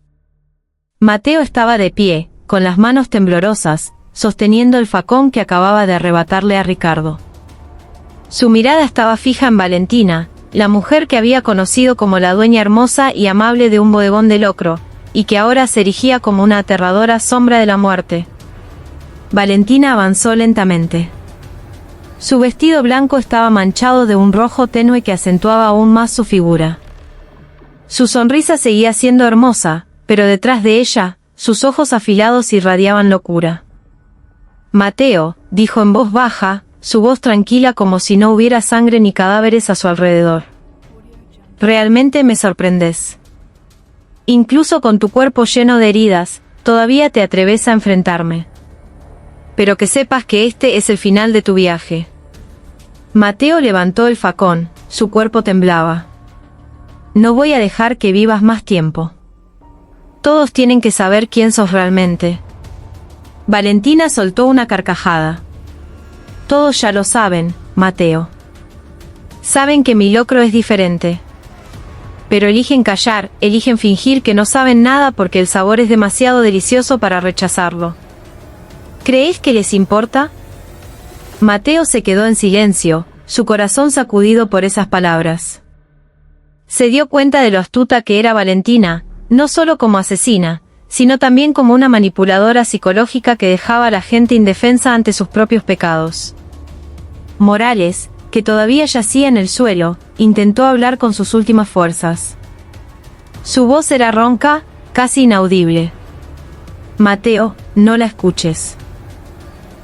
Mateo estaba de pie, con las manos temblorosas, sosteniendo el facón que acababa de arrebatarle a Ricardo. Su mirada estaba fija en Valentina, la mujer que había conocido como la dueña hermosa y amable de un bodegón de locro, y que ahora se erigía como una aterradora sombra de la muerte. Valentina avanzó lentamente. Su vestido blanco estaba manchado de un rojo tenue que acentuaba aún más su figura. Su sonrisa seguía siendo hermosa, pero detrás de ella, sus ojos afilados irradiaban locura. «Mateo», dijo en voz baja, su voz tranquila como si no hubiera sangre ni cadáveres a su alrededor. «Realmente me sorprendes. Incluso con tu cuerpo lleno de heridas, todavía te atreves a enfrentarme. Pero que sepas que este es el final de tu viaje». Mateo levantó el facón, su cuerpo temblaba. «No voy a dejar que vivas más tiempo. Todos tienen que saber quién sos realmente». Valentina soltó una carcajada. «Todos ya lo saben, Mateo. Saben que mi locro es diferente. Pero eligen callar, eligen fingir que no saben nada porque el sabor es demasiado delicioso para rechazarlo. ¿Crees que les importa?». Mateo se quedó en silencio, su corazón sacudido por esas palabras. Se dio cuenta de lo astuta que era Valentina, no solo como asesina, sino también como una manipuladora psicológica que dejaba a la gente indefensa ante sus propios pecados. Morales, que todavía yacía en el suelo, intentó hablar con sus últimas fuerzas. Su voz era ronca, casi inaudible. «Mateo, no la escuches.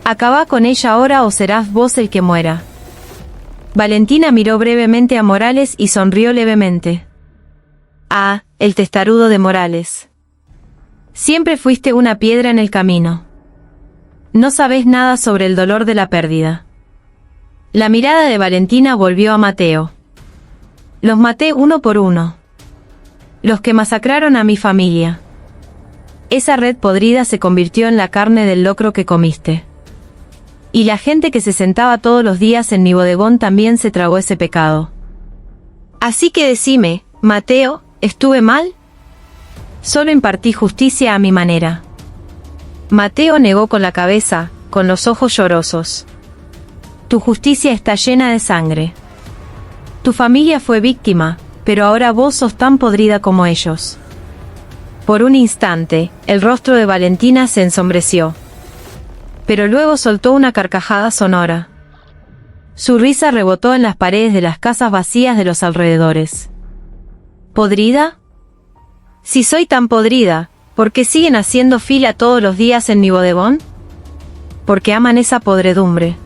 Acaba con ella ahora o serás vos el que muera». Valentina miró brevemente a Morales y sonrió levemente. «Ah, el testarudo de Morales. Siempre fuiste una piedra en el camino. No sabés nada sobre el dolor de la pérdida». La mirada de Valentina volvió a Mateo. «Los maté uno por uno. Los que masacraron a mi familia. Esa red podrida se convirtió en la carne del locro que comiste. Y la gente que se sentaba todos los días en mi bodegón también se tragó ese pecado. Así que decime, Mateo, ¿estuve mal? Solo impartí justicia a mi manera». Mateo negó con la cabeza, con los ojos llorosos. «Tu justicia está llena de sangre. Tu familia fue víctima, pero ahora vos sos tan podrida como ellos». Por un instante, el rostro de Valentina se ensombreció. Pero luego soltó una carcajada sonora. Su risa rebotó en las paredes de las casas vacías de los alrededores. ¿Podrida? Si soy tan podrida, ¿por qué siguen haciendo fila todos los días en mi bodegón? Porque aman esa podredumbre».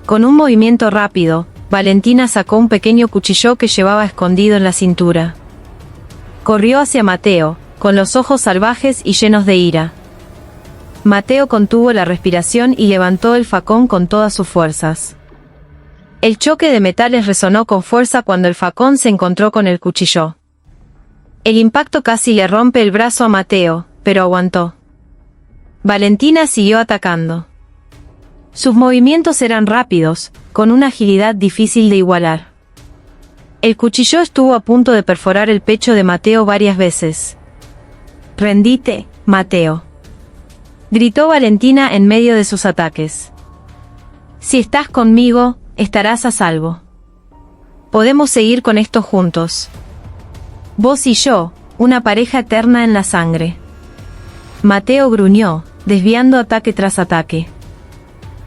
Con un movimiento rápido, Valentina sacó un pequeño cuchillo que llevaba escondido en la cintura. Corrió hacia Mateo, con los ojos salvajes y llenos de ira. Mateo contuvo la respiración y levantó el facón con todas sus fuerzas. El choque de metales resonó con fuerza cuando el facón se encontró con el cuchillo. El impacto casi le rompe el brazo a Mateo, pero aguantó. Valentina siguió atacando. Sus movimientos eran rápidos, con una agilidad difícil de igualar. El cuchillo estuvo a punto de perforar el pecho de Mateo varias veces. «Rendite, Mateo», gritó Valentina en medio de sus ataques. «Si estás conmigo, estarás a salvo. Podemos seguir con esto juntos. Vos y yo, una pareja eterna en la sangre». Mateo gruñó, desviando ataque tras ataque.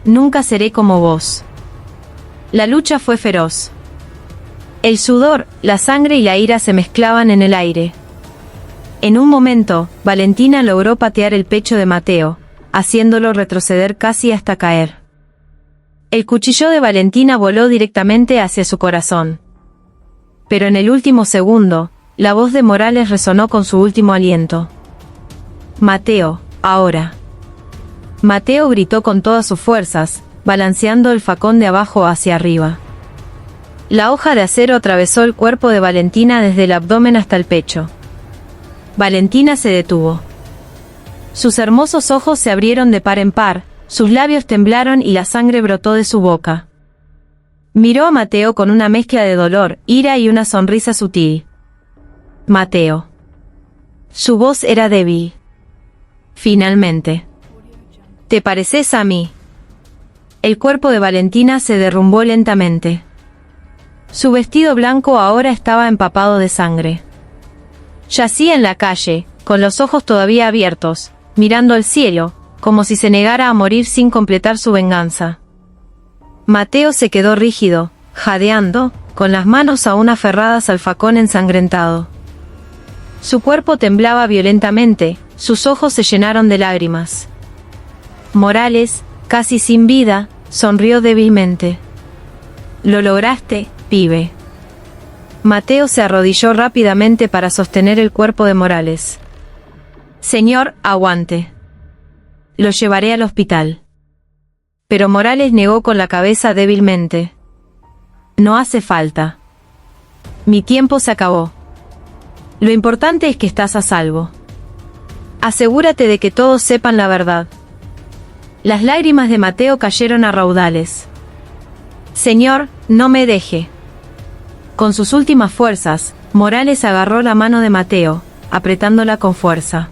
«Nunca seré como vos». La lucha fue feroz. El sudor, la sangre y la ira se mezclaban en el aire. En un momento, Valentina logró patear el pecho de Mateo, haciéndolo retroceder casi hasta caer. El cuchillo de Valentina voló directamente hacia su corazón. Pero en el último segundo, la voz de Morales resonó con su último aliento. «Mateo, ahora». Mateo gritó con todas sus fuerzas, balanceando el facón de abajo hacia arriba. La hoja de acero atravesó el cuerpo de Valentina desde el abdomen hasta el pecho. Valentina se detuvo. Sus hermosos ojos se abrieron de par en par, sus labios temblaron y la sangre brotó de su boca. Miró a Mateo con una mezcla de dolor, ira y una sonrisa sutil. «Mateo». Su voz era débil. «Finalmente. ¿Te pareces a mí?». El cuerpo de Valentina se derrumbó lentamente. Su vestido blanco ahora estaba empapado de sangre. Yacía en la calle, con los ojos todavía abiertos, mirando al cielo, como si se negara a morir sin completar su venganza. Mateo se quedó rígido, jadeando, con las manos aún aferradas al facón ensangrentado. Su cuerpo temblaba violentamente, sus ojos se llenaron de lágrimas. Morales, casi sin vida, sonrió débilmente. «Lo lograste, pibe». Mateo se arrodilló rápidamente para sostener el cuerpo de Morales. «Señor, aguante. Lo llevaré al hospital». Pero Morales negó con la cabeza débilmente. «No hace falta. Mi tiempo se acabó. Lo importante es que estás a salvo. Asegúrate de que todos sepan la verdad». Las lágrimas de Mateo cayeron a raudales. «Señor, no me deje». Con sus últimas fuerzas, Morales agarró la mano de Mateo, apretándola con fuerza.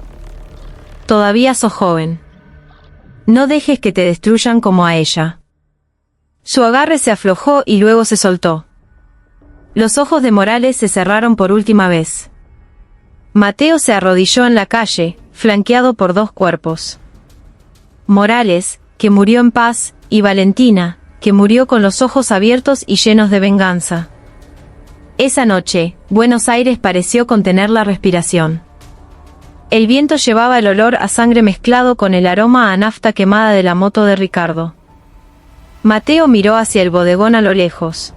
«Todavía sos joven. No dejes que te destruyan como a ella». Su agarre se aflojó y luego se soltó. Los ojos de Morales se cerraron por última vez. Mateo se arrodilló en la calle, flanqueado por dos cuerpos. Morales, que murió en paz, y Valentina, que murió con los ojos abiertos y llenos de venganza. Esa noche, Buenos Aires pareció contener la respiración. El viento llevaba el olor a sangre mezclado con el aroma a nafta quemada de la moto de Ricardo. Mateo miró hacia el bodegón a lo lejos.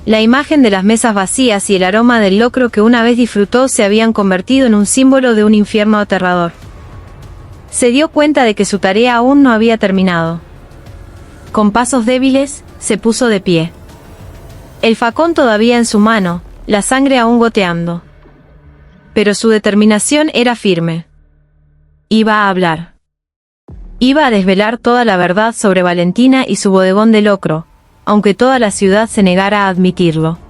La imagen de las mesas vacías y el aroma del locro que una vez disfrutó se habían convertido en un símbolo de un infierno aterrador. Se dio cuenta de que su tarea aún no había terminado. Con pasos débiles, se puso de pie. El facón todavía en su mano, la sangre aún goteando. Pero su determinación era firme. Iba a hablar. Iba a desvelar toda la verdad sobre Valentina y su bodegón de locro, aunque toda la ciudad se negara a admitirlo.